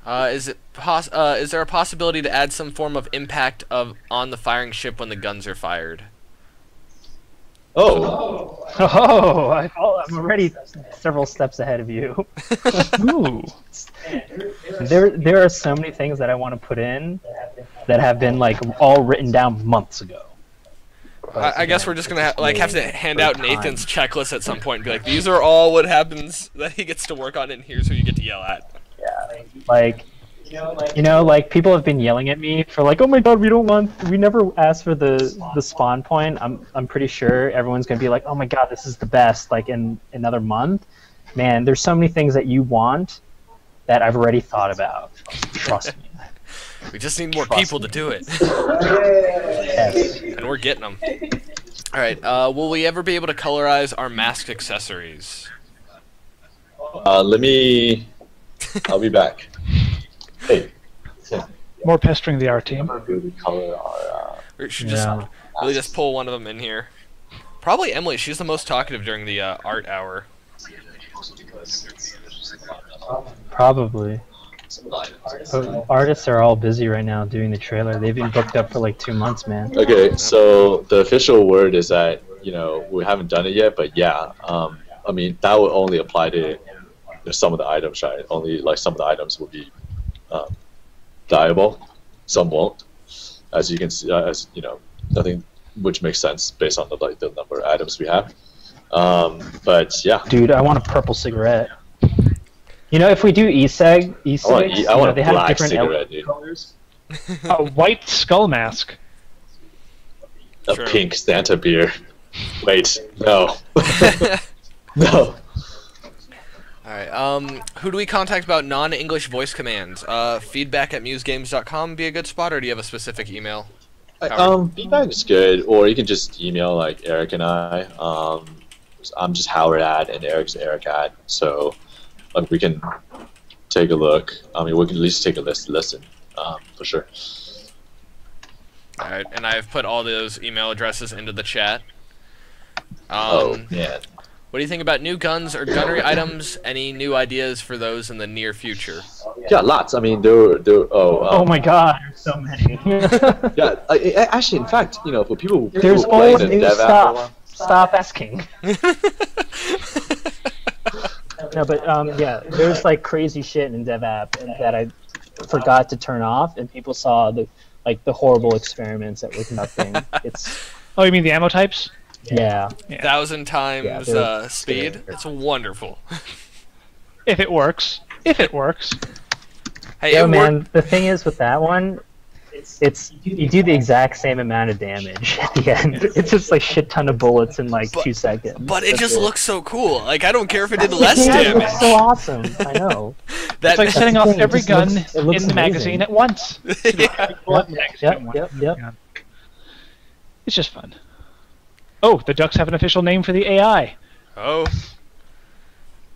Is there a possibility to add some form of impact on the firing ship when the guns are fired? Oh, I'm already several steps ahead of you. Ooh. There are so many things that I want to put in that have been like all written down months ago. I guess we're just gonna have to hand out Nathan's checklist at some point and be like, these are all what happens that he gets to work on, and here's who you get to yell at. Yeah, like people have been yelling at me for like, oh my god, we never asked for the spawn point. I'm pretty sure everyone's gonna be like, oh my god, this is the best. Like in another month, man, there's so many things that you want that I've already thought about. Trust me. We just need more people to do it. Yes. And we're getting them. Alright, will we ever be able to colorize our mask accessories? I'll be back. Hey. More pestering the R team. We should just really just pull one of them in here. Probably Emily. She's the most talkative during the art hour. Probably. But artists are all busy right now doing the trailer. They've been booked up for like 2 months, man. Okay, so the official word is that we haven't done it yet, but yeah, I mean that would only apply to some of the items, right? Only like some of the items will be dyeable, some won't. As you can see, nothing, which makes sense based on the number of items we have. But yeah, dude, I want a purple cigarette. If we do e-cigs, I want they a have black different cigarette, dude. colors. A white skull mask. A True. pink Santa beer. Wait, no. No. Alright, who do we contact about non-English voice commands? Feedback@musegames.com would be a good spot, or do you have a specific email? Feedback is good, or you can just email like Eric and I. I'm just Howard at, and Eric's Eric at, so we can take a look. I mean, we can at least take a listen, for sure. Alright, and I've put all those email addresses into the chat. Oh man. What do you think about new guns or gunnery items? Any new ideas for those in the near future? Yeah, lots. I mean, oh my god, there's so many. yeah, actually, in fact, for people who There's play always the new dev app for a stuff. while, Stop asking. No, but yeah, there's like crazy shit in dev app that I forgot to turn off, and people saw the horrible experiments that we're conducting. It's Oh, you mean the ammo types? yeah. 1,000 times speed. It's wonderful. If it works. If it works. Hey, Yo, it man, worked. the thing is with that one, it's you do the exact same amount of damage at the end. It's just like shit ton of bullets in like 2 seconds. But it That's just looks so cool. Like, I don't care if it did less Yeah, it damage. looks so awesome. I know. That It's like setting off thing, it every just gun looks- it looks in the magazine amazing. at once. Yep. It's just fun. Oh, the ducks have an official name for the AI. Oh.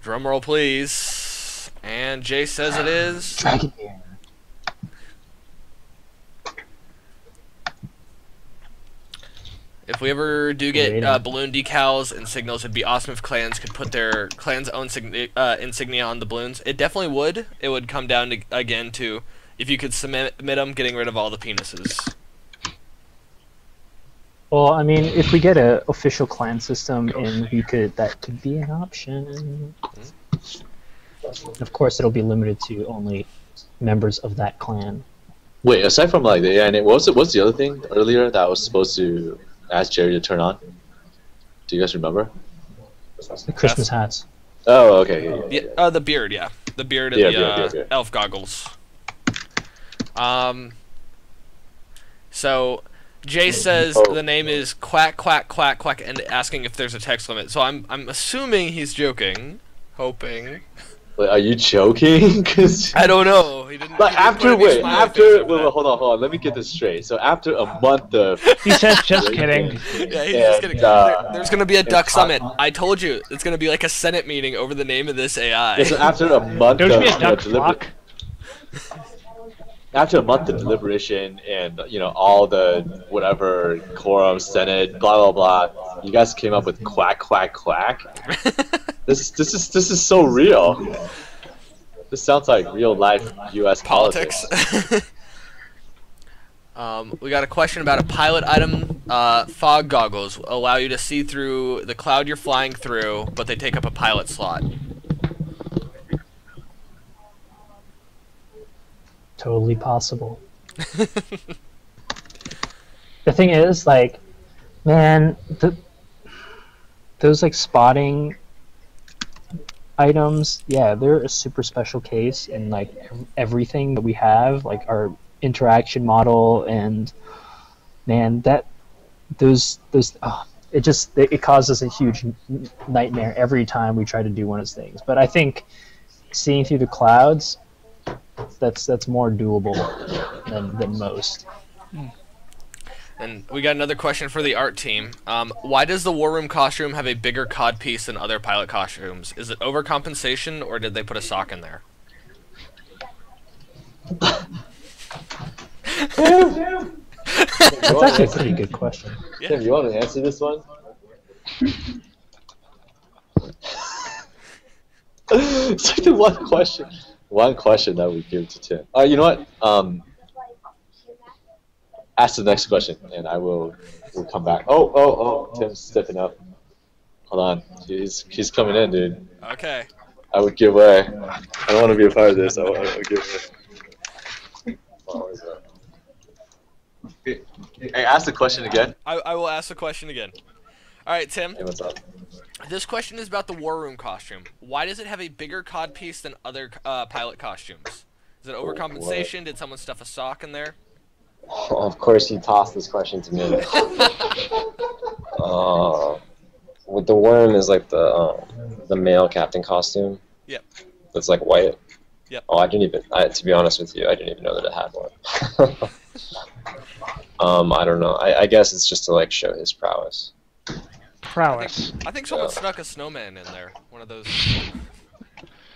Drum roll, please. And Jay says it is. Dragon. If we ever do get balloon decals and signals, it'd be awesome if clans could put their clan's own insignia on the balloons. It definitely would. It would come down to, again, to if you could submit them, getting rid of all the penises. Well, I mean, if we get an official clan system, and that could be an option. Of course, it'll be limited to only members of that clan. Wait, aside from like the AI name, what's the other thing earlier that I was supposed to ask Jerry to turn on? Do you guys remember? The Christmas hats. Oh, okay. Yeah, the beard, yeah. The beard and the elf goggles. So Jay says the name is Quack Quack Quack Quack and asking if there's a text limit. So I'm assuming he's joking, hoping. Wait, are you joking? 'Cause I don't know. He didn't. like he didn't put any smiley face over that. hold on. Let me get this straight. So after a month of He says, just kidding. Yeah, he's just kidding. There's gonna be a duck summit. I told you, it's gonna be like a Senate meeting over the name of this AI. yeah, so after a month There's of be a duck flock. after a month of deliberation and all the whatever quorum, Senate, blah blah blah, you guys came up with quack quack quack. This is so real. This sounds like real life U.S. politics. We got a question about a pilot item. Fog goggles allow you to see through the cloud you're flying through, but they take up a pilot slot. Totally possible. The thing is, like, man, those like spotting items, yeah, they're a super special case in like everything that we have, like our interaction model, and man, it causes a huge nightmare every time we try to do one of those things. But I think seeing through the clouds, that's more doable than most. And we got another question for the art team. Why does the War Room costume have a bigger cod piece than other pilot costumes? Is it overcompensation, or did they put a sock in there? That's actually a pretty good question. Yeah. Tim, you want to answer this one? It's like the one question that we give to Tim. You know what? Ask the next question, and we'll come back. Oh! Tim's stepping up. Hold on, he's coming in, dude. Okay. I would give way. I don't want to be a part of this. I would give way. Hey, ask the question again. I will ask the question again. All right, Tim. Hey, what's up? This question is about the War Room costume. Why does it have a bigger cod piece than other pilot costumes? Is it overcompensation? Did someone stuff a sock in there? Of course, you tossed this question to me. With the worm is like the male captain costume. Yep. That's like white. Yep. Oh, I didn't even. To be honest with you, I didn't even know that it had one. I don't know. I guess it's just to like show his prowess. Prowess. I think someone snuck a snowman in there. One of those.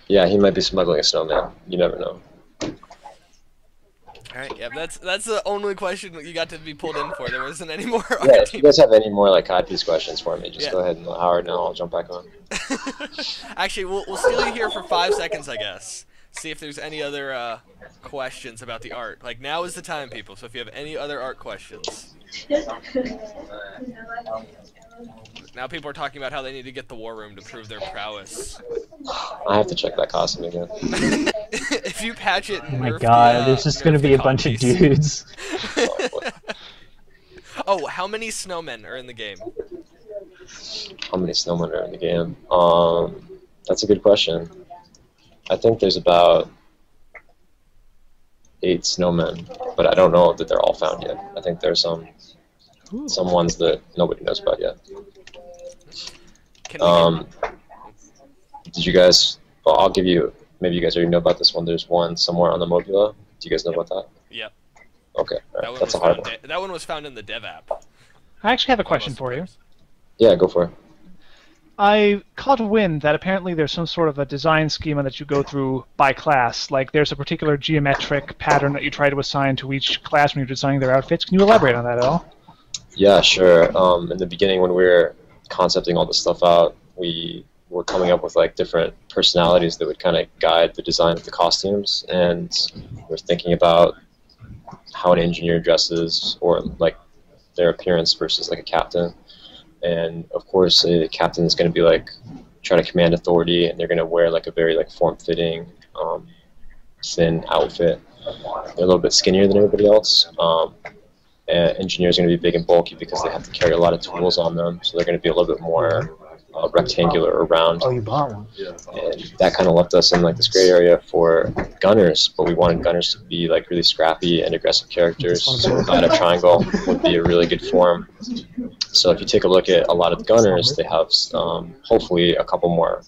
Yeah, he might be smuggling a snowman. You never know. All right. Yeah, that's the only question you got to be pulled in for. There wasn't any more. Yeah, if you guys have any more like codpiece questions for me, just Yeah. go ahead and Howard, and I'll jump back on. Actually, we'll steal you here for 5 seconds, I guess. See if there's any other questions about the art. Like, now is the time, people. So if you have any other art questions. Now people are talking about how they need to get the War Room to prove their prowess. I have to check that costume again. If you patch it, Oh my nerf god, the, there's just gonna nerf be the a bunch of compies. dudes. Oh, how many snowmen are in the game? How many snowmen are in the game? That's a good question. I think there's about 8 snowmen, but I don't know that they're all found yet. I think there's some ones that nobody knows about yet. Can we Did you guys? Well, I'll give you. Maybe you guys already know about this one. There's one somewhere on the Mobula. Do you guys know about that? Yep. Okay, That right. one That's was a hard found. one. That one was found in the dev app. I actually have a question for you. Yeah, go for it. I caught wind that apparently there's some sort of a design schema that you go through by class. Like there's a particular geometric pattern that you try to assign to each class when you're designing their outfits. Can you elaborate on that at all? Yeah, sure. In the beginning, when we were concepting all this stuff out, we were coming up with like different personalities that would kind of guide the design of the costumes, and we're thinking about how an engineer dresses or like their appearance versus like a captain. And of course, a captain is going to be like try to command authority, and they're going to wear like a very like form-fitting, thin outfit. They're a little bit skinnier than everybody else. And engineers are going to be big and bulky because they have to carry a lot of tools on them, so they're going to be a little bit more rectangular or round. Oh, you bought one. And that kind of left us in like this gray area for gunners, but we wanted gunners to be like really scrappy and aggressive characters, so we thought a triangle would be a really good form. So if you take a look at a lot of the gunners, they have hopefully a couple more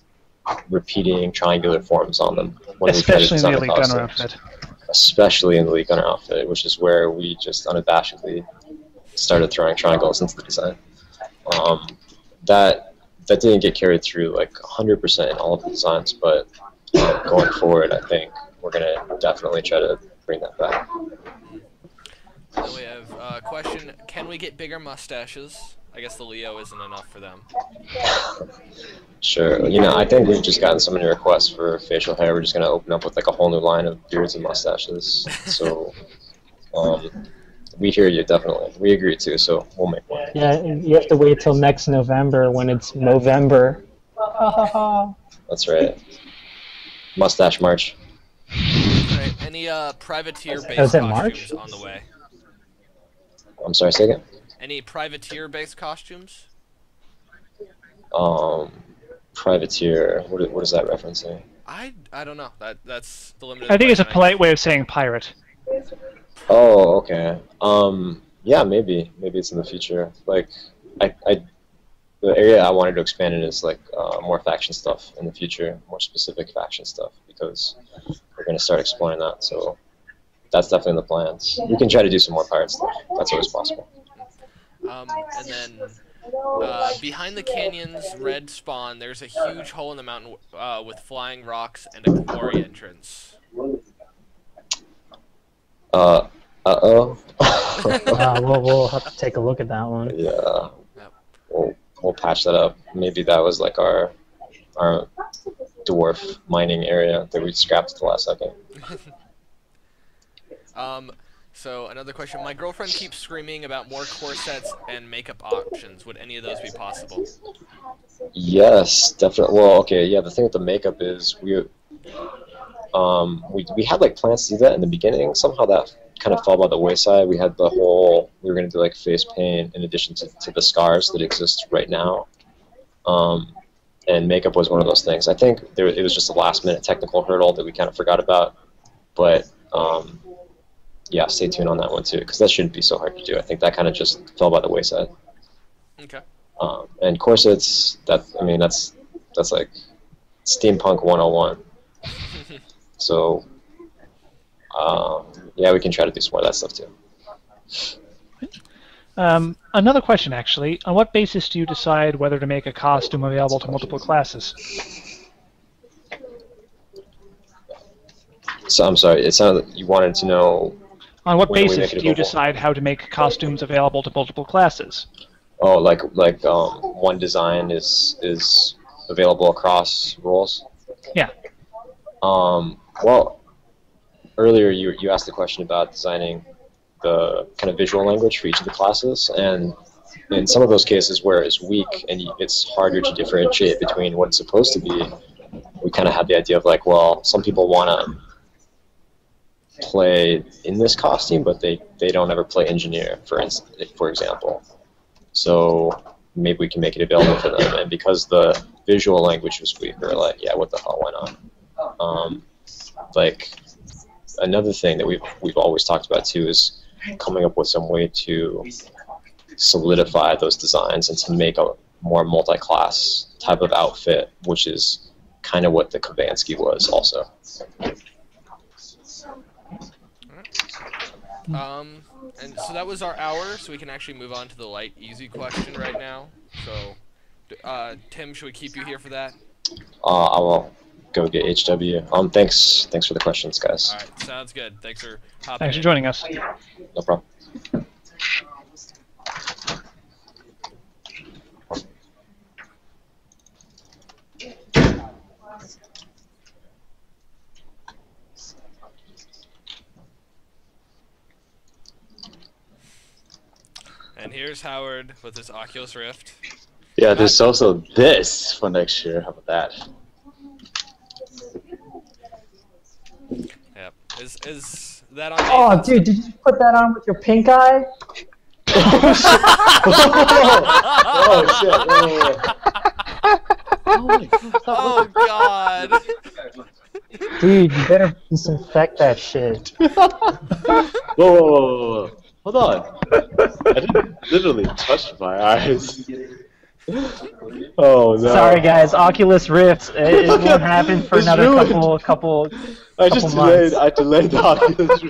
repeating triangular forms on them. Especially in the elite gunner outfit. Especially in the elite gunner outfit, which is where we just unabashedly started throwing triangles into the design. That didn't get carried through like 100% in all of the designs, but going forward, I think we're gonna definitely try to bring that back. Then we have a question: can we get bigger mustaches? I guess the Leo isn't enough for them. Sure. I think we've just gotten so many requests for facial hair. We're just gonna open up with like a whole new line of beards and mustaches. So, we hear you definitely. We agree too. So we'll make one. Yeah, you have to wait till next November when it's Movember. That's right. Mustache March. Alright, any privateer-based Oh, is that costumes March? on the way? I'm sorry, say again. Any privateer-based costumes? Privateer. What is that referencing? I don't know. That's the limited. I think it's a question polite way of saying pirate. Oh, okay. Yeah, maybe it's in the future. Like, the area I wanted to expand in is like more faction stuff in the future, more specific faction stuff, because we're going to start exploring that. So that's definitely in the plans. We can try to do some more pirate stuff. That's always possible. And then behind the canyon's red spawn, there's a huge hole in the mountain with flying rocks and a quarry entrance. Uh-oh. We'll have to take a look at that one. Yeah. Yep. We'll patch that up. Maybe that was like our dwarf mining area that we scrapped at the last second. So another question. My girlfriend keeps screaming about more corsets and makeup options. Would any of those be possible? Yes, definitely. Well, okay, yeah. The thing with the makeup is we had like plans to do that in the beginning. Somehow that kind of fell by the wayside. We had we were going to do like face paint in addition to the scars that exist right now. And makeup was one of those things. I think it was just a last minute technical hurdle that we kind of forgot about. But yeah, stay tuned on that one too, because that shouldn't be so hard to do. I think that kind of just fell by the wayside. Okay. And corsets, that's like steampunk 101. So yeah, we can try to do some more of that stuff too. Another question, actually. On what basis do you decide whether to make a costume available to multiple classes? So I'm sorry, it sounded like you wanted to know. On what when we basis make it do you available. decide how to make costumes available to multiple classes? Oh, like one design is available across roles? Yeah. Well, earlier you asked the question about designing the kind of visual language for each of the classes, and in some of those cases where it's weak and it's harder to differentiate between what it's supposed to be, we kind of had the idea of like, well, some people want to play in this costume, but they don't ever play engineer, for example. So maybe we can make it available for them. And because the visual language was weak, we were like, yeah, what the hell, why not? Like another thing that we've always talked about too is coming up with some way to solidify those designs and to make a more multi-class type of outfit, which is kind of what the Kavansky was also. And so that was our hour, so we can actually move on to the light, easy question right now. So, Tim, should we keep you here for that? I will go get HW. Thanks for the questions, guys. All right, sounds good. Thanks for hopping Thanks for in. joining us. No problem. And here's Howard with his Oculus Rift. Yeah, there's also this for next year. How about that? Yep. Is that on? Oh, Nathan's? dude, did you put that on with your pink eye? Oh shit! Oh God! Dude, you better disinfect that shit. Whoa! Hold on. I didn't literally touch my eyes. Oh no! Sorry, guys. Oculus Rift. It won't happen for It's another ruined. couple. I just delayed. I delayed the Oculus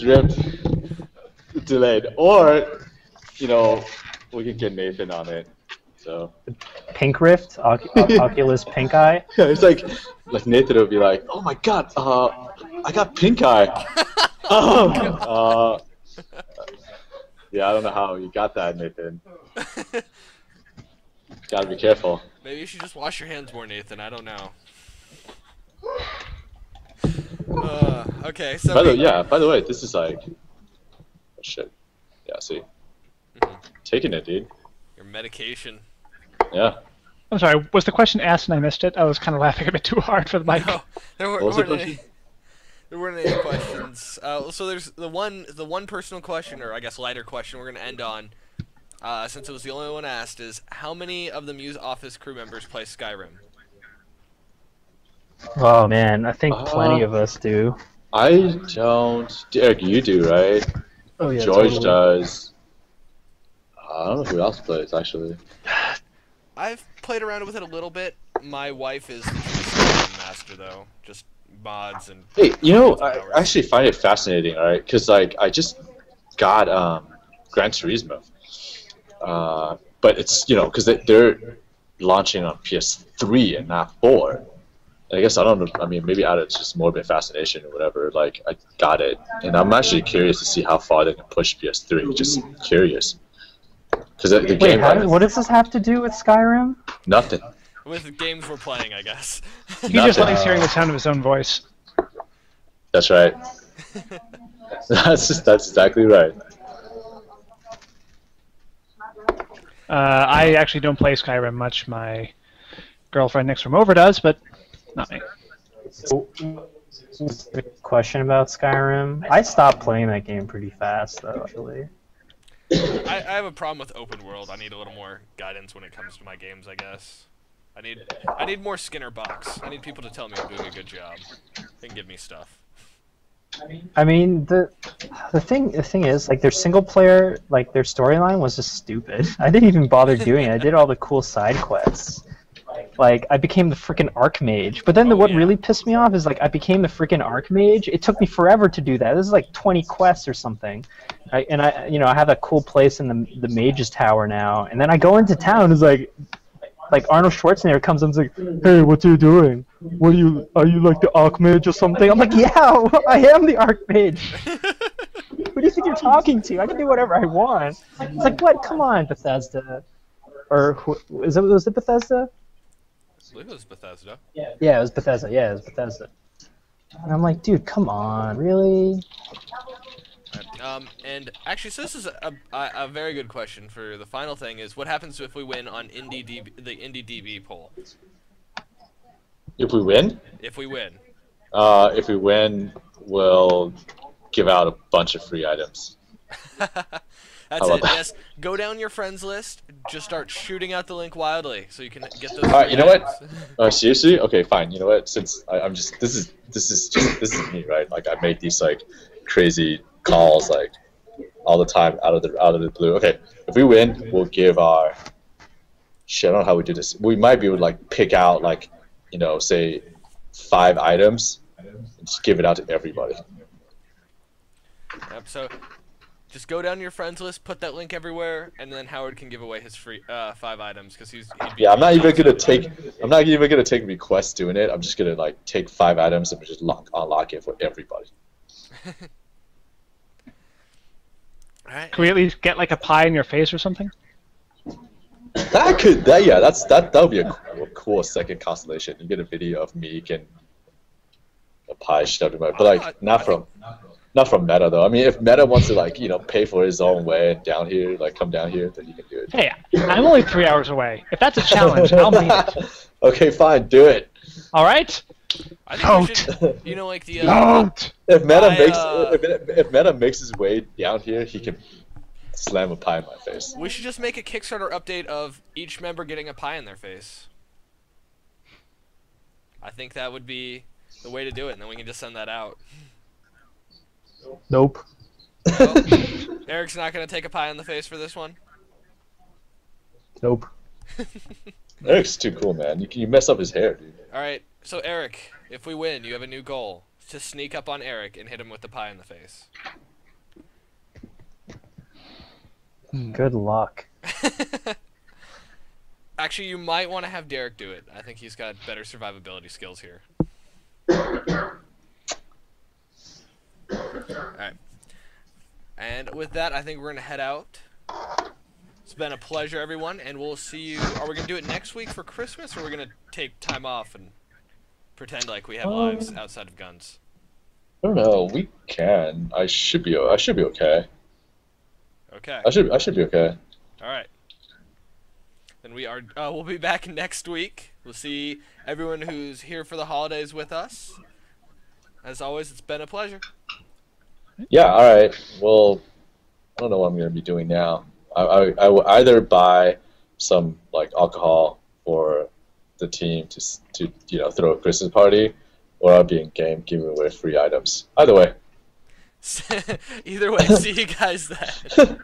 Rift delayed, or you know, we can get Nathan on it. So Pink Rift. Oculus Pink Eye. yeah, it's like Nathan will be like, "Oh my God, I got pink eye." Oh, yeah, I don't know how you got that, Nathan. Gotta be careful. Maybe you should just wash your hands more, Nathan. I don't know. Okay, so By the way, this is like, oh, shit. Yeah, see, taking it, dude. your medication. Yeah. I'm sorry, was the question asked and I missed it? I was kind of laughing a bit too hard for the mic. No, there What was the weren't any. question? There weren't any questions. So there's the one personal question, or I guess lighter question, we're gonna end on, since it was the only one asked, is how many of the Muse Office crew members play Skyrim? Oh man, I think plenty of us do. I don't. Eric, you do, right? Oh yeah. George does. I don't know who else plays, actually. I've played around with it a little bit. My wife is the Skyrim master, though. Just mods and. Hey, you know, hundreds of I hours. actually find it fascinating, alright? Because, like, I just got Gran Turismo. But it's, you know, because they're launching on PS3 and not 4. I guess I don't know. I mean, maybe out of just morbid fascination or whatever. Like, I got it, and I'm actually curious to see how far they can push PS3. Just curious, because the Wait, game what does this have to do with Skyrim? nothing. With the games we're playing, I guess. He just Nothing. likes hearing the sound of his own voice. That's right. that's exactly right. I actually don't play Skyrim much. My girlfriend next room over does, but not me. Question about Skyrim. I stopped playing that game pretty fast, though. Actually. I have a problem with open world. I need a little more guidance when it comes to my games, I guess. I need more Skinner box. I need people to tell me I'm doing a good job. They can give me stuff. I mean, the thing is, like, their single player, like, their storyline was just stupid. I didn't even bother doing it. I did all the cool side quests. Like, I became the freaking Archmage. But then what really pissed me off is, like, I became the freaking Archmage. It took me forever to do that. This is like 20 quests or something. I have that cool place in the Mage's Tower now. And then I go into town, it's like Arnold Schwarzenegger comes and is like, "Hey, what are you doing? Are you like the Archmage or something?" I'm like, "Yeah, I am the Archmage." Who do you think you're talking to? I can do whatever I want. It's like, what? Come on, Bethesda. Or was it Bethesda? I believe it was Bethesda. Yeah, it was Bethesda. Yeah, it was Bethesda. And I'm like, dude, come on, really? And actually, so this is a very good question for the final thing is what happens if we win on the Indie DB poll? If we win? If we win. If we win, we'll give out a bunch of free items. That's it. Yes, go down your friends list. Just start shooting out the link wildly, so you can get those. Alright, you know what? Seriously? Okay, fine. You know what? Since I'm just this is me, right? Like I make these like crazy calls like all the time out of the blue. Okay, if we win, we'll give our shit. I don't know how we do this. We might be able to like pick out like say 5 items and just give it out to everybody. Yep. So. Just go down your friends list, put that link everywhere, and then Howard can give away his free 5 items because Yeah, I'm not even gonna take requests doing it. I'm just gonna like take 5 items and just unlock it for everybody. Alright. Can we at least get like a pie in your face or something? That would be a cool second constellation. You get a video of me getting a pie shoved in my, but like not from Meta though. I mean, if Meta wants to like pay for his own way and come down here, then you can do it. Hey, I'm only 3 hours away. If that's a challenge, I'll meet it. Okay, fine, do it. All right. I think we should, like the. Don't. If Meta makes his way down here, he can slam a pie in my face. We should just make a Kickstarter update of each member getting a pie in their face. I think that would be the way to do it, and then we can just send that out. Nope. Well, Eric's not going to take a pie in the face for this one? Nope. Eric's too cool, man. You mess up his hair, dude. Alright, so Eric, if we win, you have a new goal. To sneak up on Eric and hit him with the pie in the face. Good luck. Actually, you might want to have Derek do it. I think he's got better survivability skills here. Alright. And with that, I think we're going to head out. It's been a pleasure, everyone, and we'll see you. Are we going to do it next week for Christmas, or are we going to take time off and pretend like we have lives outside of guns? I don't know. We can. I should be okay. Okay. I should be okay. Alright. Then we'll be back next week. We'll see everyone who's here for the holidays with us. As always, it's been a pleasure. Yeah, alright. Well, I don't know what I'm going to be doing now. I will either buy some like alcohol for the team to throw a Christmas party, or I'll be in game giving away free items. Either way. Either way, see you guys then.